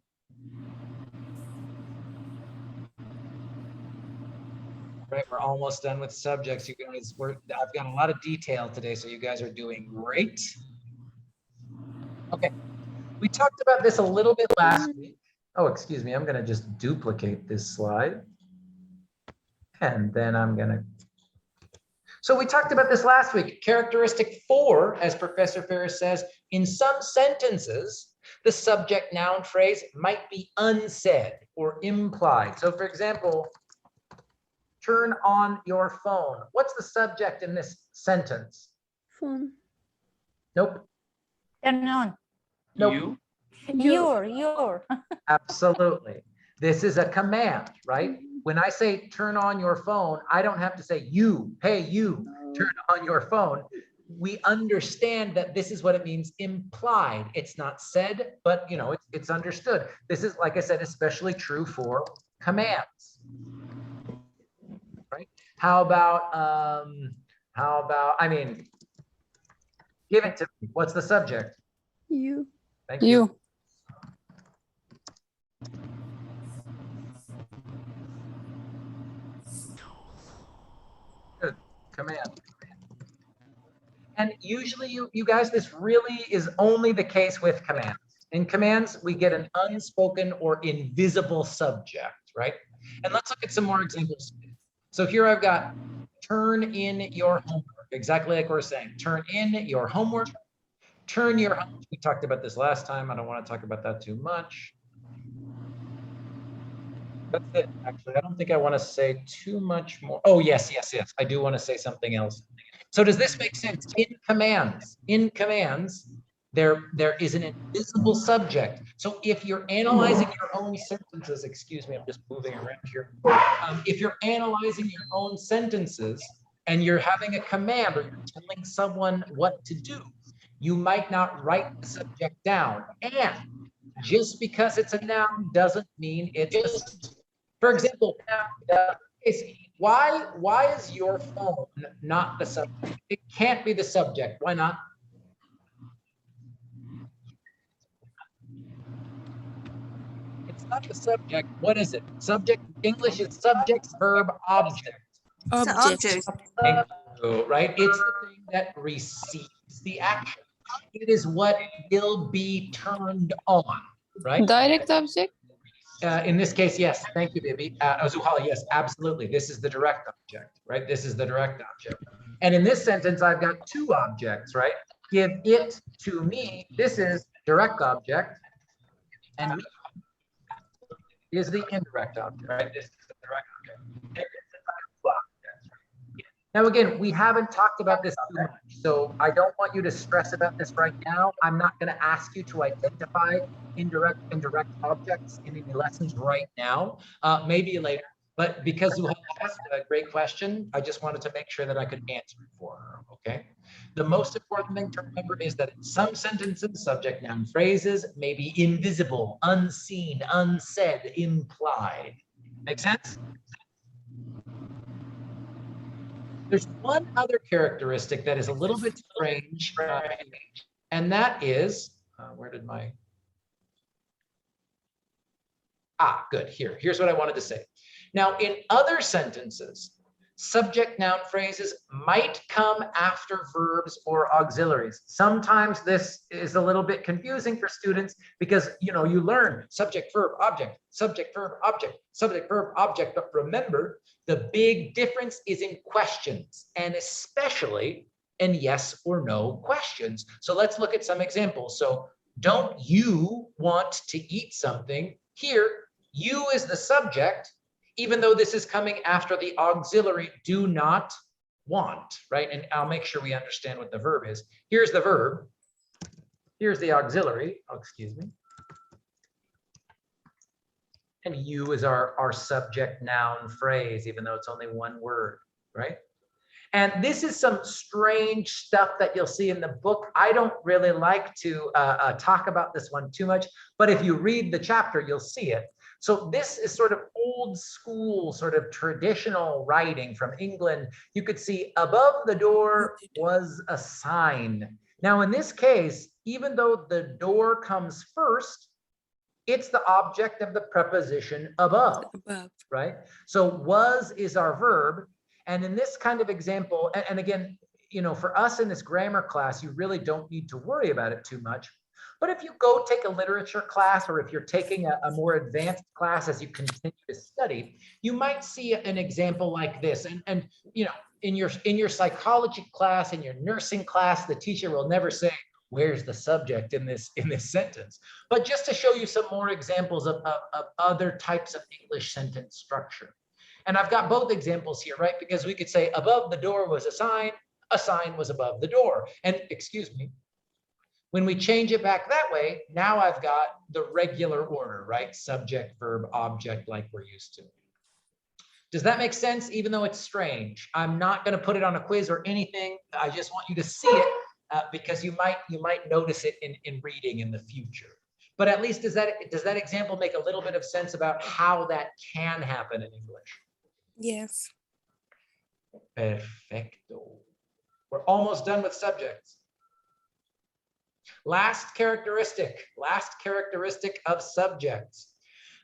Right, we're almost done with subjects, you guys. I've got a lot of detail today, so you guys are doing great. Okay, we talked about this a little bit last week. Oh, excuse me, I'm gonna just duplicate this slide. And then I'm gonna. So we talked about this last week. Characteristic 4, as Professor Ferris says, in some sentences, the subject noun phrase might be unsaid or implied. So for example, turn on your phone. What's the subject in this sentence? Phone. Nope. Turn on. Nope. You. Your. Absolutely. This is a command, right? When I say turn on your phone, I don't have to say you, hey, you, turn on your phone. We understand that this is what it means implied. It's not said, but you know, it's understood. This is, like I said, especially true for commands, right? How about, I mean, give it to me. What's the subject? You. Thank you. Good. Command. And usually you guys, this really is only the case with commands. In commands, we get an unspoken or invisible subject, right? And let's look at some more examples. So here I've got turn in your homework, exactly like we're saying, turn in your homework, turn your, we talked about this last time. I don't want to talk about that too much. That's it, actually. I don't think I want to say too much more. Oh, yes. I do want to say something else. So does this make sense? In commands, there is an invisible subject. So if you're analyzing your own sentences, excuse me, I'm just moving around here. If you're analyzing your own sentences and you're having a command or you're telling someone what to do, you might not write the subject down. And just because it's a noun doesn't mean it's, for example, why is your phone not the subject? It can't be the subject. Why not? It's not the subject. What is it? Subject, English is subject, verb, object. Object. Thank you, right? It's the thing that receives the action. It is what will be turned on, right? Direct object. In this case, yes. Thank you, Bibi. Zuhala, yes, absolutely. This is the direct object, right? This is the direct object. And in this sentence, I've got two objects, right? Give it to me. This is direct object. And me is the indirect object, right? This is the direct object. Now, again, we haven't talked about this too much, so I don't want you to stress about this right now. I'm not going to ask you to identify indirect and direct objects in any lessons right now, maybe later. But because you asked a great question, I just wanted to make sure that I could answer it for her, okay? The most important thing to remember is that in some sentences, subject, noun, phrases may be invisible, unseen, unsaid, implied. Make sense? There's one other characteristic that is a little bit strange, and that is, where did my, good, here's what I wanted to say. Now, in other sentences, subject noun phrases might come after verbs or auxiliaries. Sometimes this is a little bit confusing for students because, you know, you learn subject, verb, object, subject, verb, object, subject, verb, object. But remember, the big difference is in questions and especially in yes or no questions. So let's look at some examples. So don't you want to eat something? Here, you is the subject, even though this is coming after the auxiliary do not want, right? And I'll make sure we understand what the verb is. Here's the verb. Here's the auxiliary. Oh, excuse me. And you is our subject noun phrase, even though it's only one word, right? And this is some strange stuff that you'll see in the book. I don't really like to talk about this one too much, but if you read the chapter, you'll see it. So this is sort of old school, sort of traditional writing from England. You could see above the door was a sign. Now, in this case, even though the door comes first, it's the object of the preposition above, right? So was is our verb. And in this kind of example, and again, you know, for us in this grammar class, you really don't need to worry about it too much. But if you go take a literature class, or if you're taking a more advanced class as you continue to study, you might see an example like this. And you know, in your psychology class, in your nursing class, the teacher will never say, where's the subject in this sentence? But just to show you some more examples of other types of English sentence structure. And I've got both examples here, right? Because we could say above the door was a sign was above the door. And excuse me, When we change it back that way, now I've got the regular order, right? Subject, verb, object, like we're used to. Does that make sense? Even though it's strange, I'm not going to put it on a quiz or anything. I just want you to see it because you might notice it in reading in the future. But at least does that example make a little bit of sense about how that can happen in English? Yes. Perfecto. We're almost done with subjects. Last characteristic of subjects.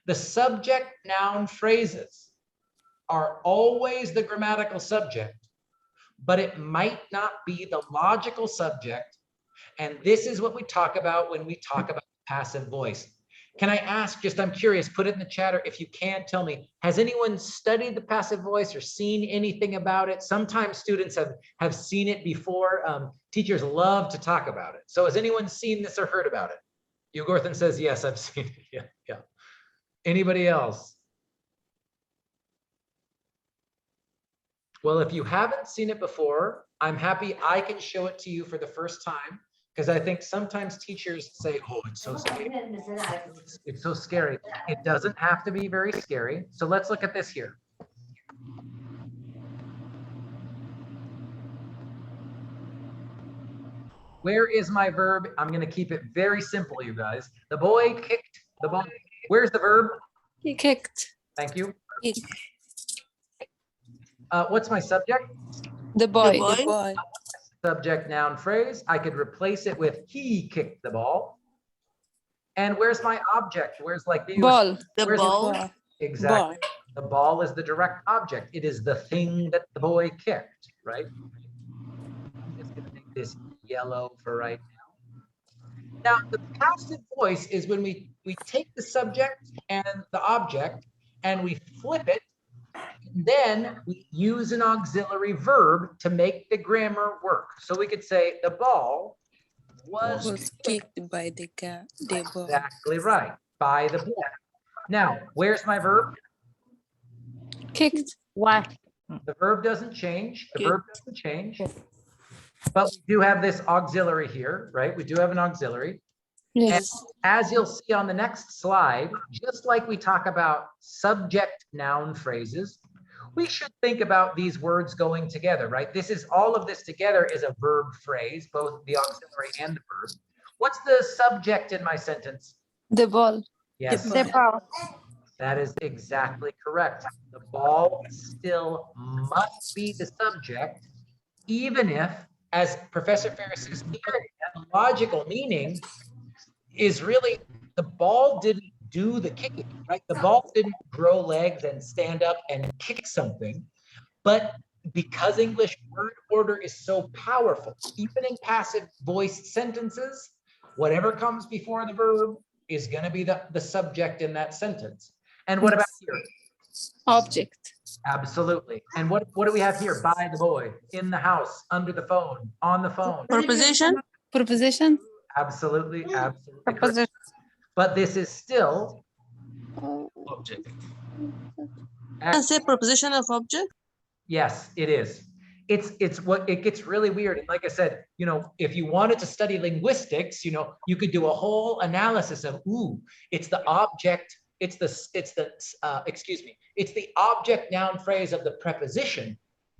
The subject noun phrases are always the grammatical subject, but it might not be the logical subject. And this is what we talk about when we talk about passive voice. Can I ask, just I'm curious, put it in the chat, or if you can tell me, has anyone studied the passive voice or seen anything about it? Sometimes students have seen it before. Teachers love to talk about it. So has anyone seen this or heard about it? Yugorthan says, yes, I've seen it. Yeah. Anybody else? Well, if you haven't seen it before, I'm happy I can show it to you for the first time, because I think sometimes teachers say, oh, it's so scary. It's so scary. It doesn't have to be very scary. So let's look at this here. Where is my verb? I'm going to keep it very simple, you guys. The boy kicked the ball. Where's the verb? He kicked. Thank you. What's my subject? The boy. The boy. Subject, noun, phrase. I could replace it with he kicked the ball. And where's my object? Where's like the Ball. The where's ball. Exactly. The ball is the direct object. It is the thing that the boy kicked, right? I'm just gonna make this yellow for right now. Now, the passive voice is when we take the subject and the object and we flip it. Then we use an auxiliary verb to make the grammar work. So we could say the ball was kicked by the ball. Exactly right, by the ball. Now, where's my verb? Kicked. What? The verb doesn't change. The verb doesn't change. But we do have this auxiliary here, right? We do have an auxiliary. Yes. And as you'll see on the next slide, just like we talk about subject noun phrases, we should think about these words going together, right? This is all of this together is a verb phrase, both the auxiliary and the verb. What's the subject in my sentence? The ball. Yes, The ball. that is exactly correct. The ball still must be the subject, even if, as Professor Ferris is here, the logical meaning is really the ball didn't do the kicking, right? The ball didn't grow legs and stand up and kick something, but because English word order is so powerful, even in passive voiced sentences, whatever comes before the verb is going to be the subject in that sentence. And what about here? Object. Absolutely. And what do we have here? By the boy, in the house, under the phone, on the phone. Preposition. Preposition. Absolutely, absolutely. correct. Preposition. But this is still Object. Can say preposition of object. yes, it is. It's what it gets really weird. And like I said, you know, if you wanted to study linguistics, you know, you could do a whole analysis of, ooh, it's the object, it's the object noun phrase of the preposition,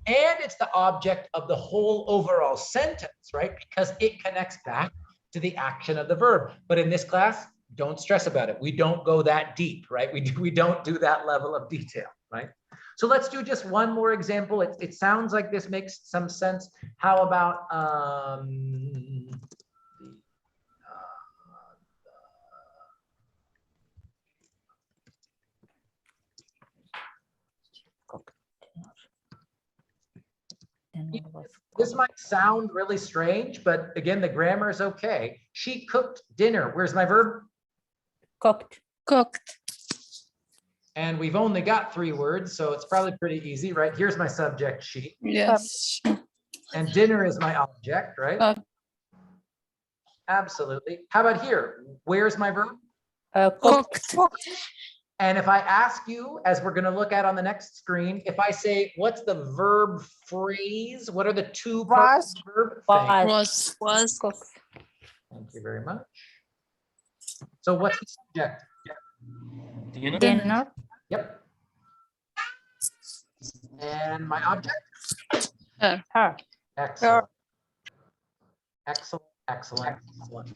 and it's the object of the whole overall sentence, right? Because it connects back to the action of the verb. But in this class, don't stress about it. We don't go that deep, right? We don't do that level of detail, right? So let's do just one more example. It sounds like this makes some sense. How about this might sound really strange, but again, the grammar is okay. She cooked dinner. Where's my verb? Cooked. Cooked. And we've only got 3 words, so it's probably pretty easy, right? Here's my subject, she. Yes. And dinner is my object, right? Absolutely. How about here? Where's my verb? Cooked. And if I ask you, as we're going to look at on the next screen, if I say, what's the verb phrase? What are the 2 parts of the verb? Thank you. Was Cooked. Thank you very much. So what's the subject? Dinner. Dinner. Yep. And my object? Her. Excellent. Excellent, excellent, excellent.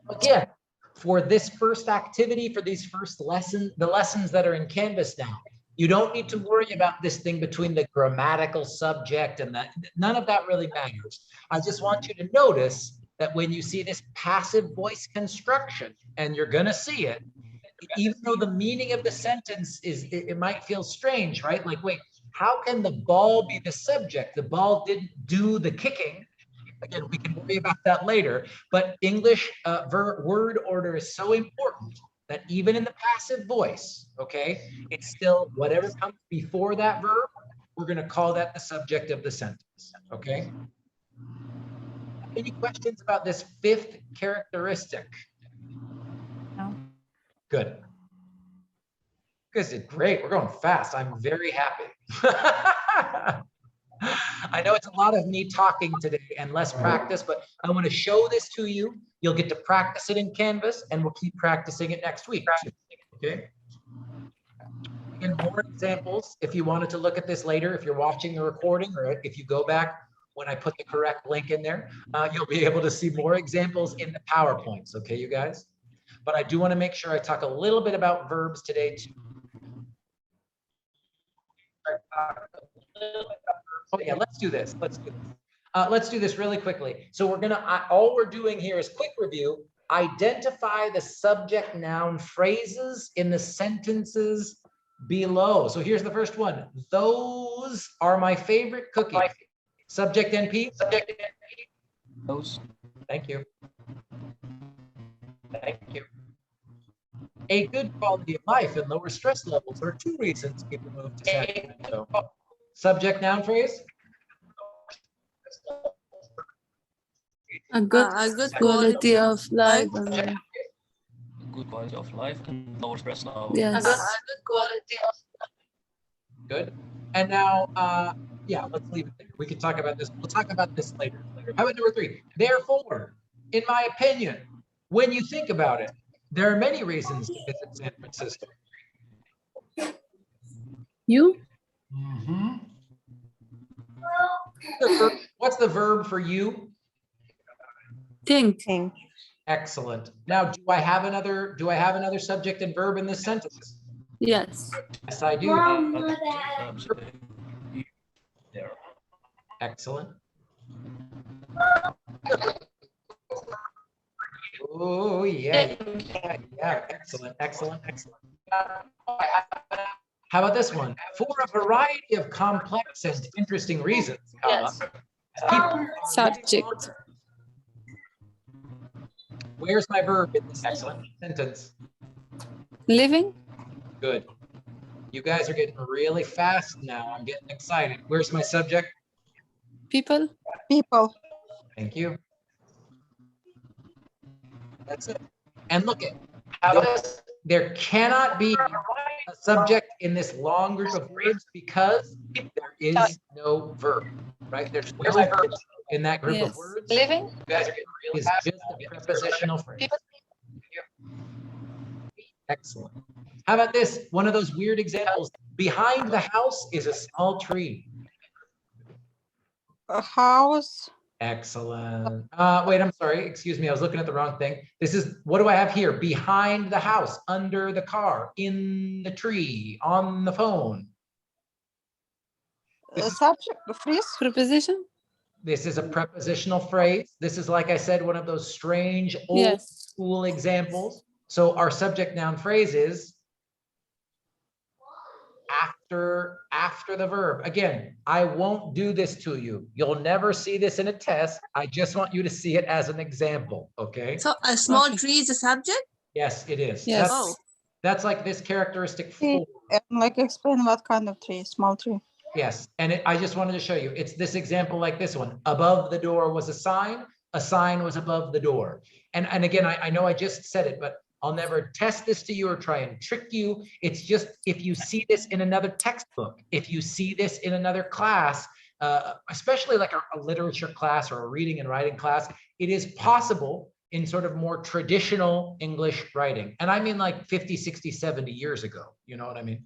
Again, for this first activity, for these first lessons, the lessons that are in Canvas now, you don't need to worry about this thing between the grammatical subject and that. None of that really matters. I just want you to notice that when you see this passive voice construction, and you're going to see it, even though the meaning of the sentence is, it might feel strange, right? Like, wait, how can the ball be the subject? The ball didn't do the kicking. Again, we can worry about that later, but English word order is so important that even in the passive voice, okay, it's still whatever comes before that verb, we're going to call that the subject of the sentence, okay? Any questions about this fifth characteristic? No. Good. You guys did great. We're going fast. I'm very happy. I know it's a lot of me talking today and less practice, but I want to show this to you. You'll get to practice it in Canvas, and we'll keep practicing it next week. Okay. Again, more examples if you wanted to look at this later, if you're watching the recording, or if you go back when I put the correct link in there, you'll be able to see more examples in the PowerPoints. Okay, you guys? But I do want to make sure I talk a little bit about verbs today too. Oh yeah, let's do this. Let's do this. Let's do this really quickly. So we're gonna, all we're doing here is quick review. Identify the subject noun phrases in the sentences below. So here's the first one. Those are my favorite cookies. Subject NP. Subject NP. Those. Thank you. Thank you. A good quality of life and lower stress levels are two reasons people move to Sacramento. Subject noun phrase. A good quality of life. Good quality of life and lower stress level. Yes. Good. And now, yeah, let's leave it there. We can talk about this. We'll talk about this later. How about number 3? Therefore, in my opinion, when you think about it, there are many reasons to visit San Francisco. You? Mm-hmm. What's the verb for you? Think. Excellent. Now, do I have another subject and verb in this sentence? Yes. Yes, I do. There. Excellent. Oh, yeah. Excellent, excellent, excellent. How about this one? For a variety of complex and interesting reasons. Yes. Subject. Where's my verb in this excellent sentence? Living. Good. You guys are getting really fast now. I'm getting excited. Where's my subject? People. People. Thank you. That's it. And look at how there cannot be a subject in this long group of words because there is no verb, right? There's no verb in that group of words. Living. You guys are getting really is just a prepositional phrase. Excellent. How about this? One of those weird examples. Behind the house is a small tree. A house. Excellent. Wait, I'm sorry. Excuse me. I was looking at the wrong thing. This is, what do I have here? Behind the house, under the car, in the tree, on the phone. Subject, the phrase. Preposition. This is a prepositional phrase. This is, like I said, one of those strange old school examples. So our subject noun phrase is after the verb. Again, I won't do this to you. You'll never see this in a test. I just want you to see it as an example, okay? So a small tree is a subject? Yes, it is. Yes. That's like this characteristic 4. Like explain what kind of tree, small tree. Yes, and I just wanted to show you. It's this example like this one. Above the door was a sign was above the door. And again, I know I just said it, but I'll never test this to you or try and trick you. It's just, if you see this in another textbook, if you see this in another class, especially like a literature class or a reading and writing class, it is possible in sort of more traditional English writing. And I mean like 50, 60, 70 years ago. You know what I mean?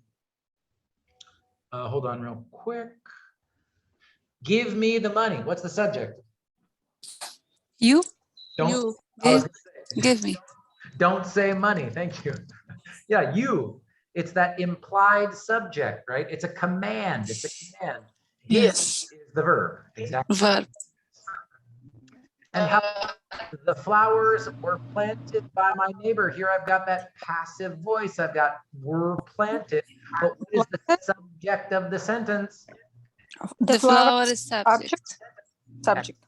Hold on real quick. Give me the money. What's the subject? You? Don't, You. I was Give, gonna say, give me. don't say money. Thank you. Yeah, you. It's that implied subject, right? It's a command. It's a command. Give Yes. is the verb. Exactly. Verb. And how the flowers were planted by my neighbor. Here I've got that passive voice. I've got were planted. But what is the subject of the sentence? The flower is subject. Subject.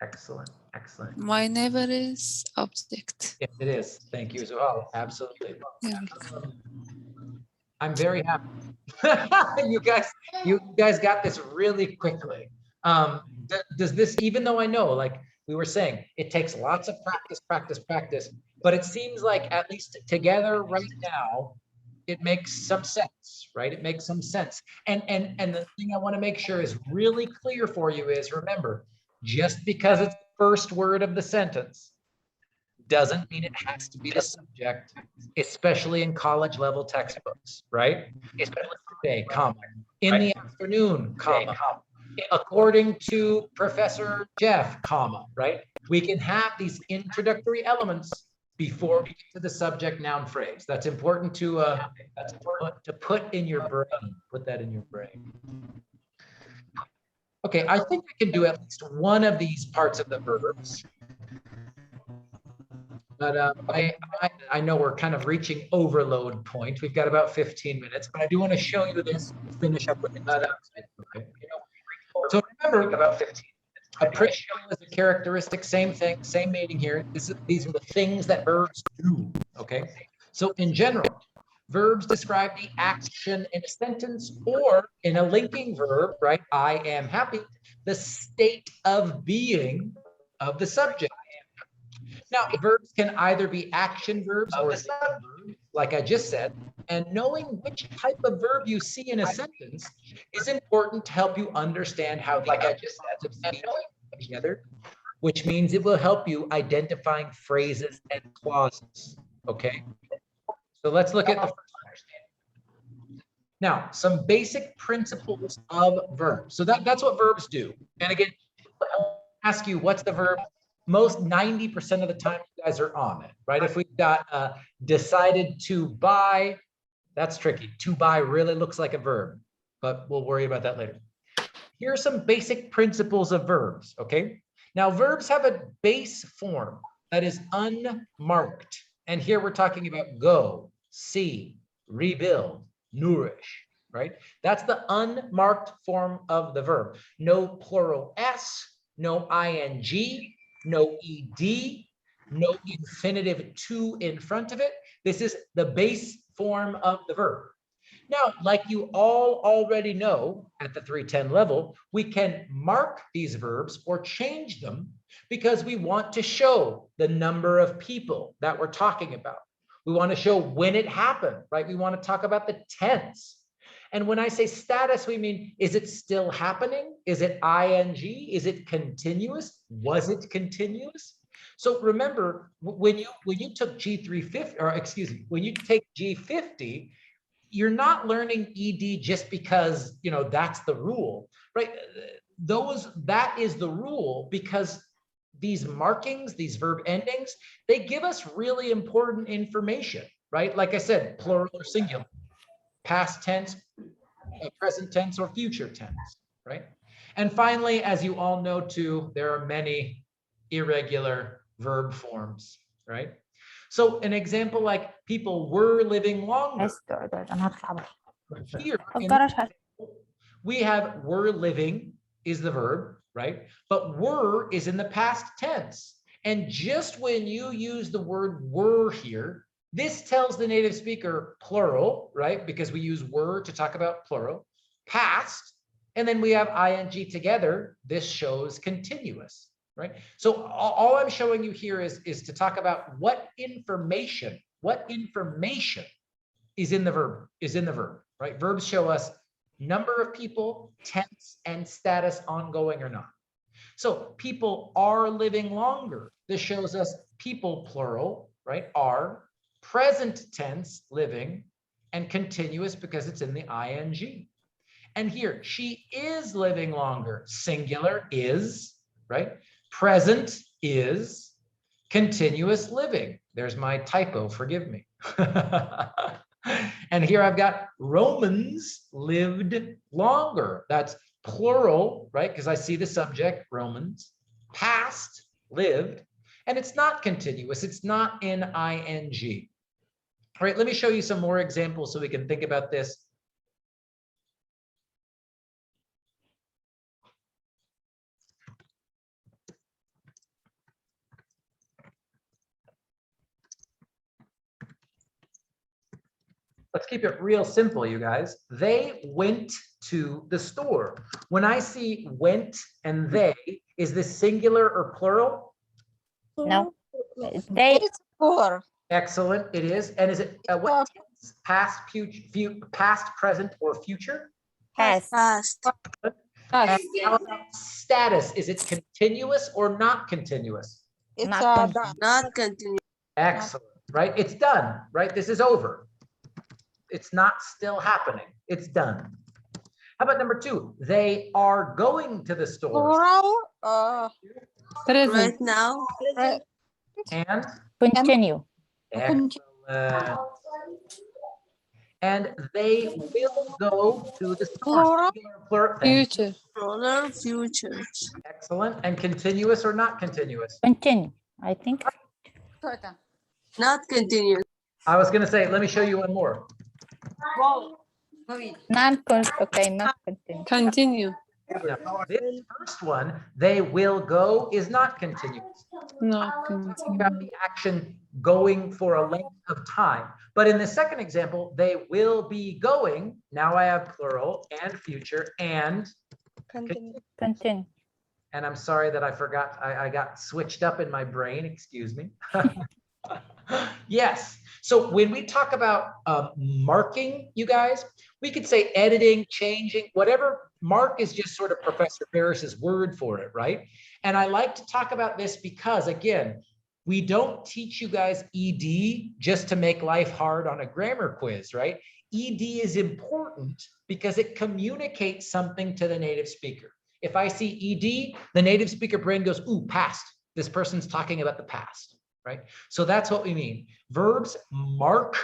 Excellent. Excellent. My neighbor is object. Yes, it is. Thank you as well. Absolutely. Yeah. I'm very happy. you guys got this really quickly. Does this, even though I know, like we were saying, it takes lots of practice, but it seems like at least together right now, it makes some sense, right? It makes some sense. And the thing I want to make sure is really clear for you is, remember, just because it's the first word of the sentence doesn't mean it has to be the subject, especially in college level textbooks, right? Yesterday, comma, in the afternoon, comma, according to Professor Jeff, comma, right? We can have these introductory elements before we get to the subject noun phrase. That's important to put in your brain. Put that in your brain. Okay, I think I can do at least one of these parts of the verbs. But I know we're kind of reaching overload point. We've got about 15 minutes, but I do want to show you this, finish up with it. Okay. So remember, about 15. A preposition is a characteristic, same thing, same meaning here. These are the things that verbs do, okay? So in general, verbs describe the action in a sentence or in a linking verb, right? I am happy, the state of being of the subject. Now, verbs can either be action verbs or verbs, like I just said, and knowing which type of verb you see in a sentence is important to help you understand how the verbs together, which means it will help you identifying phrases and clauses, okay? So let's look at the first one. Now, some basic principles of verbs. So that's what verbs do. And again, I'll ask you, what's the verb? Most 90% of the time you guys are on it, right? If we've got decided to buy, that's tricky. To buy really looks like a verb, but we'll worry about that later. Here are some basic principles of verbs, okay? Now, verbs have a base form that is unmarked. And here we're talking about go, see, rebuild, nourish, right? That's the unmarked form of the verb. No plural S, no ing, no ed, no infinitive to in front of it. This is the base form of the verb. Now, like you all already know at the 310 level, we can mark these verbs or change them because we want to show the number of people that we're talking about. We want to show when it happened, right? We want to talk about the tense. And when I say status, we mean, is it still happening? Is it ing? Is it continuous? Was it continuous? So remember, when you took G350, or excuse me, when you take G50, you're not learning ED just because, you know, that's the rule, right? That is the rule because these markings, these verb endings, they give us really important information, right? Like I said, plural or singular, past tense, present tense, or future tense, right? And finally, as you all know too, there are many irregular verb forms, right? So an example like people were living longer. Here, we have were living is the verb, right? But were is in the past tense. And just when you use the word were here, this tells the native speaker plural, right? Because we use were to talk about plural, past, and then we have ing together. This shows continuous, right? So all I'm showing you here is to talk about what information is in the verb, right? Verbs show us number of people, tense, and status ongoing or not. So people are living longer. This shows us people plural, right? Are, present tense, living, and continuous because it's in the ing. And here, she is living longer. Singular is, right? Present is, continuous living. There's my typo, forgive me. And here I've got Romans lived longer. That's plural, right? Because I see the subject, Romans. Past, lived. And it's not continuous. It's not in ing. All right, let me show you some more examples so we can think about this. Let's keep it real simple, you guys. They went to the store. When I see went and they, is this singular or plural? No. They. It's poor. Excellent, it is. And is it what tense? Past, past, present, or future? Past. Past. And how about status? Is it continuous or not continuous? It's Not done. Not continue. Excellent, right? It's done, right? This is over. It's not still happening. It's done. How about number 2? They are going to the store. Plural. Present. Right now. Right. And Continue. excellent. And they will go to the store. Plural. Plural. Thank you. Future. Plural future. Excellent. And continuous or not continuous? Continue. I think. Not continue. I was going to say, let me show you one more. Okay, not continue. Continue. Now, this first one, they will go, is not continuous. No, Talking continue. about the action going for a length of time. But in the second example, they will be going. Now I have plural and future and Continue. And I'm sorry that I forgot, I got switched up in my brain, excuse me. Yes, so when we talk about marking, you guys, we could say editing, changing, whatever. Mark is just sort of Professor Ferris's word for it, right? And I like to talk about this because, again, we don't teach you guys ED just to make life hard on a grammar quiz, right? ED is important because it communicates something to the native speaker. If I see ED, the native speaker brain goes, ooh, past. This person's talking about the past, right? So that's what we mean. Verbs mark,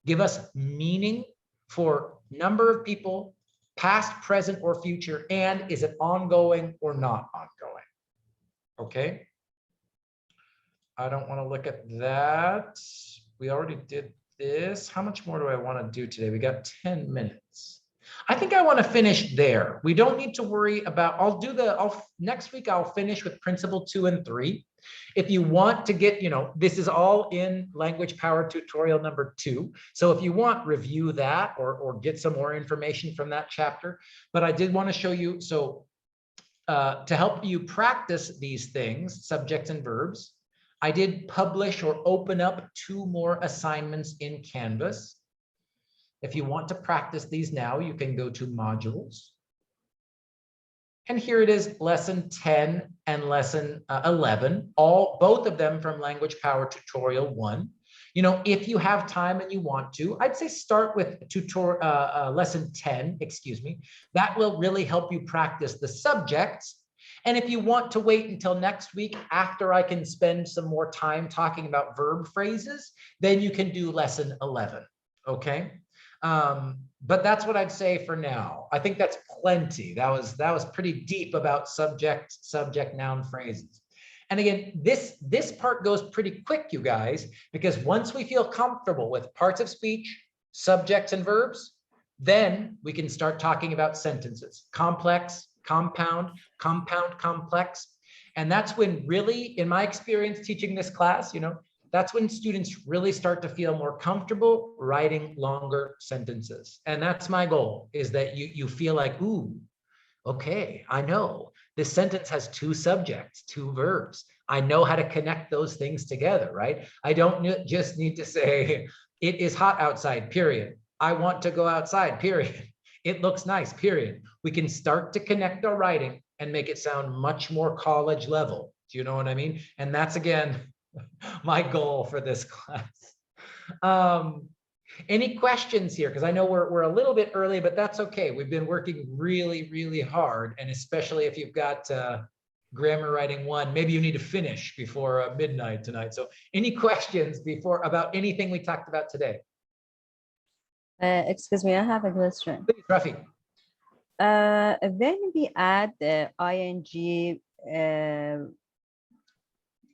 give us meaning for number of people, past, present, or future, and is it ongoing or not ongoing? Okay. I don't want to look at that. We already did this. How much more do I want to do today? We got 10 minutes. I think I want to finish there. We don't need to worry about, next week I'll finish with principle 2 and 3. If you want to get, this is all in language power tutorial number 2. So if you want, review that or get some more information from that chapter. But I did want to show you, so to help you practice these things, subjects and verbs, I did publish or open up 2 more assignments in Canvas. If you want to practice these now, you can go to modules. And here it is, lesson 10 and lesson 11, both of them from Language Power Tutorial 1. If you have time and you want to, I'd say start with lesson 10, excuse me. That will really help you practice the subjects. And if you want to wait until next week after I can spend some more time talking about verb phrases, then you can do lesson 11, okay? But that's what I'd say for now. I think that's plenty. That was pretty deep about subject, noun phrases. And again, this part goes pretty quick, you guys, because once we feel comfortable with parts of speech, subjects and verbs, then we can start talking about sentences, complex, compound, complex. And that's when really, in my experience teaching this class, that's when students really start to feel more comfortable writing longer sentences. And that's my goal, is that you feel like, ooh, okay, I know this sentence has 2 subjects, 2 verbs. I know how to connect those things together, right? I don't just need to say, it is hot outside, period. I want to go outside, period. It looks nice, period. We can start to connect our writing and make it sound much more college level. Do you know what I mean? And that's again, my goal for this class. Any questions here? Because I know we're a little bit early, but that's okay. We've been working really, really hard. And especially if you've got grammar writing 1, maybe you need to finish before midnight tonight. So any questions about anything we talked about today? Excuse me, I have a question. Please, Rafi. When we add the ing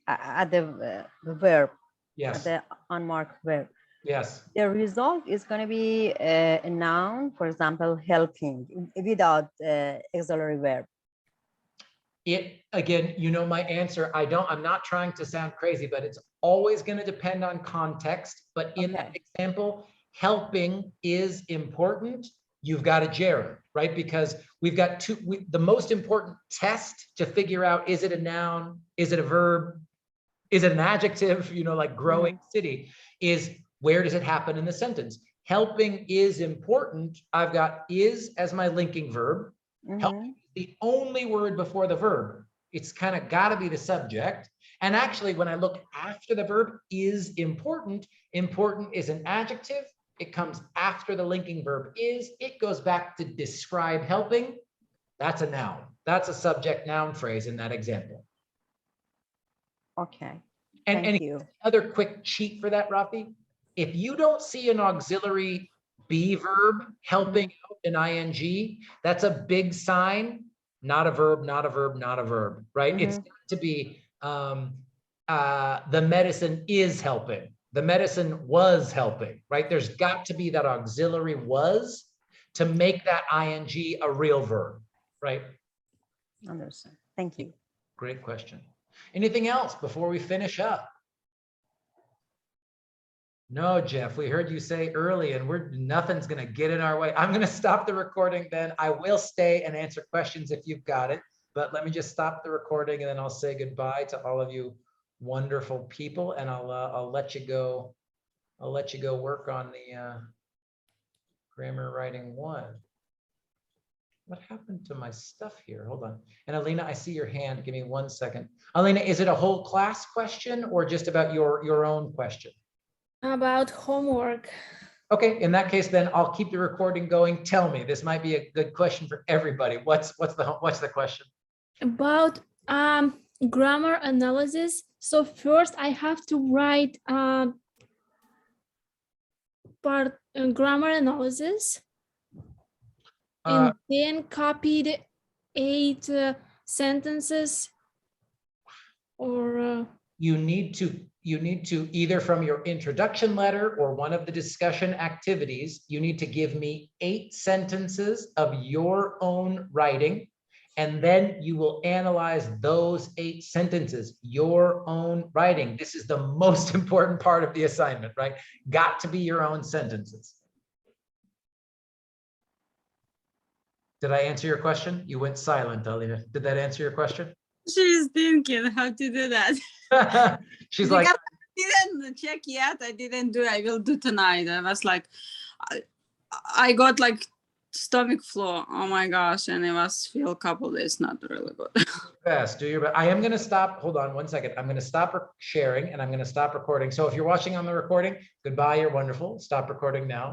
at the verb, Yes. the unmarked verb, Yes. the result is going to be a noun, for example, helping, without auxiliary verb. It, again, you know my answer. I'm not trying to sound crazy, but it's always going to depend on context. But in that example, helping is important. You've got a gerund, right? Because we've got the most important test to figure out, is it a noun? Is it a verb? Is it an adjective? You know, like growing city, is where does it happen in the sentence? Helping is important. I've got is as my linking verb. Helping is the only word before the verb. It's kind of got to be the subject. And actually, when I look after the verb, is important. Important is an adjective. It comes after the linking verb is. It goes back to describe helping. That's a noun. That's a subject noun phrase in that example. Okay. And Thank you. Another quick cheat for that, Rafi. If you don't see an auxiliary be verb helping out an ing, that's a big sign. Not a verb, not a verb, not a verb, right? It's got to be the medicine is helping. The medicine was helping, right? There's got to be that auxiliary was to make that ing a real verb, right? Understand. Thank you. Great question. Anything else before we finish up? No, Jeff, we heard you say early and nothing's going to get in our way. I'm going to stop the recording then. I will stay and answer questions if you've got it, but let me just stop the recording and then I'll say goodbye to all of you wonderful people, and I'll let you go. I'll let you go work on the grammar writing 1. What happened to my stuff here? Hold on. And Alina, I see your hand. Give me 1 second. Alina, is it a whole class question or just about your own question? About homework. Okay, in that case, then I'll keep the recording going. Tell me, this might be a good question for everybody. What's the question? About grammar analysis. So first I have to write grammar analysis and then copy the 8 sentences, or you need to either from your introduction letter or one of the discussion activities, you need to give me 8 sentences of your own writing, and then you will analyze those 8 sentences, your own writing. This is the most important part of the assignment, right? Got to be your own sentences. Did I answer your question? You went silent, Alina. Did that answer your question? She's thinking how to do that. She's like, I didn't check yet. I didn't do it. I will do tonight. I was like, I got like stomach flu. Oh my gosh. And it was feel a couple days not really good. Best, do your best. I am going to stop. Hold on 1 second. I'm going to stop sharing and I'm going to stop recording. So if you're watching on the recording, goodbye. You're wonderful. Stop recording now.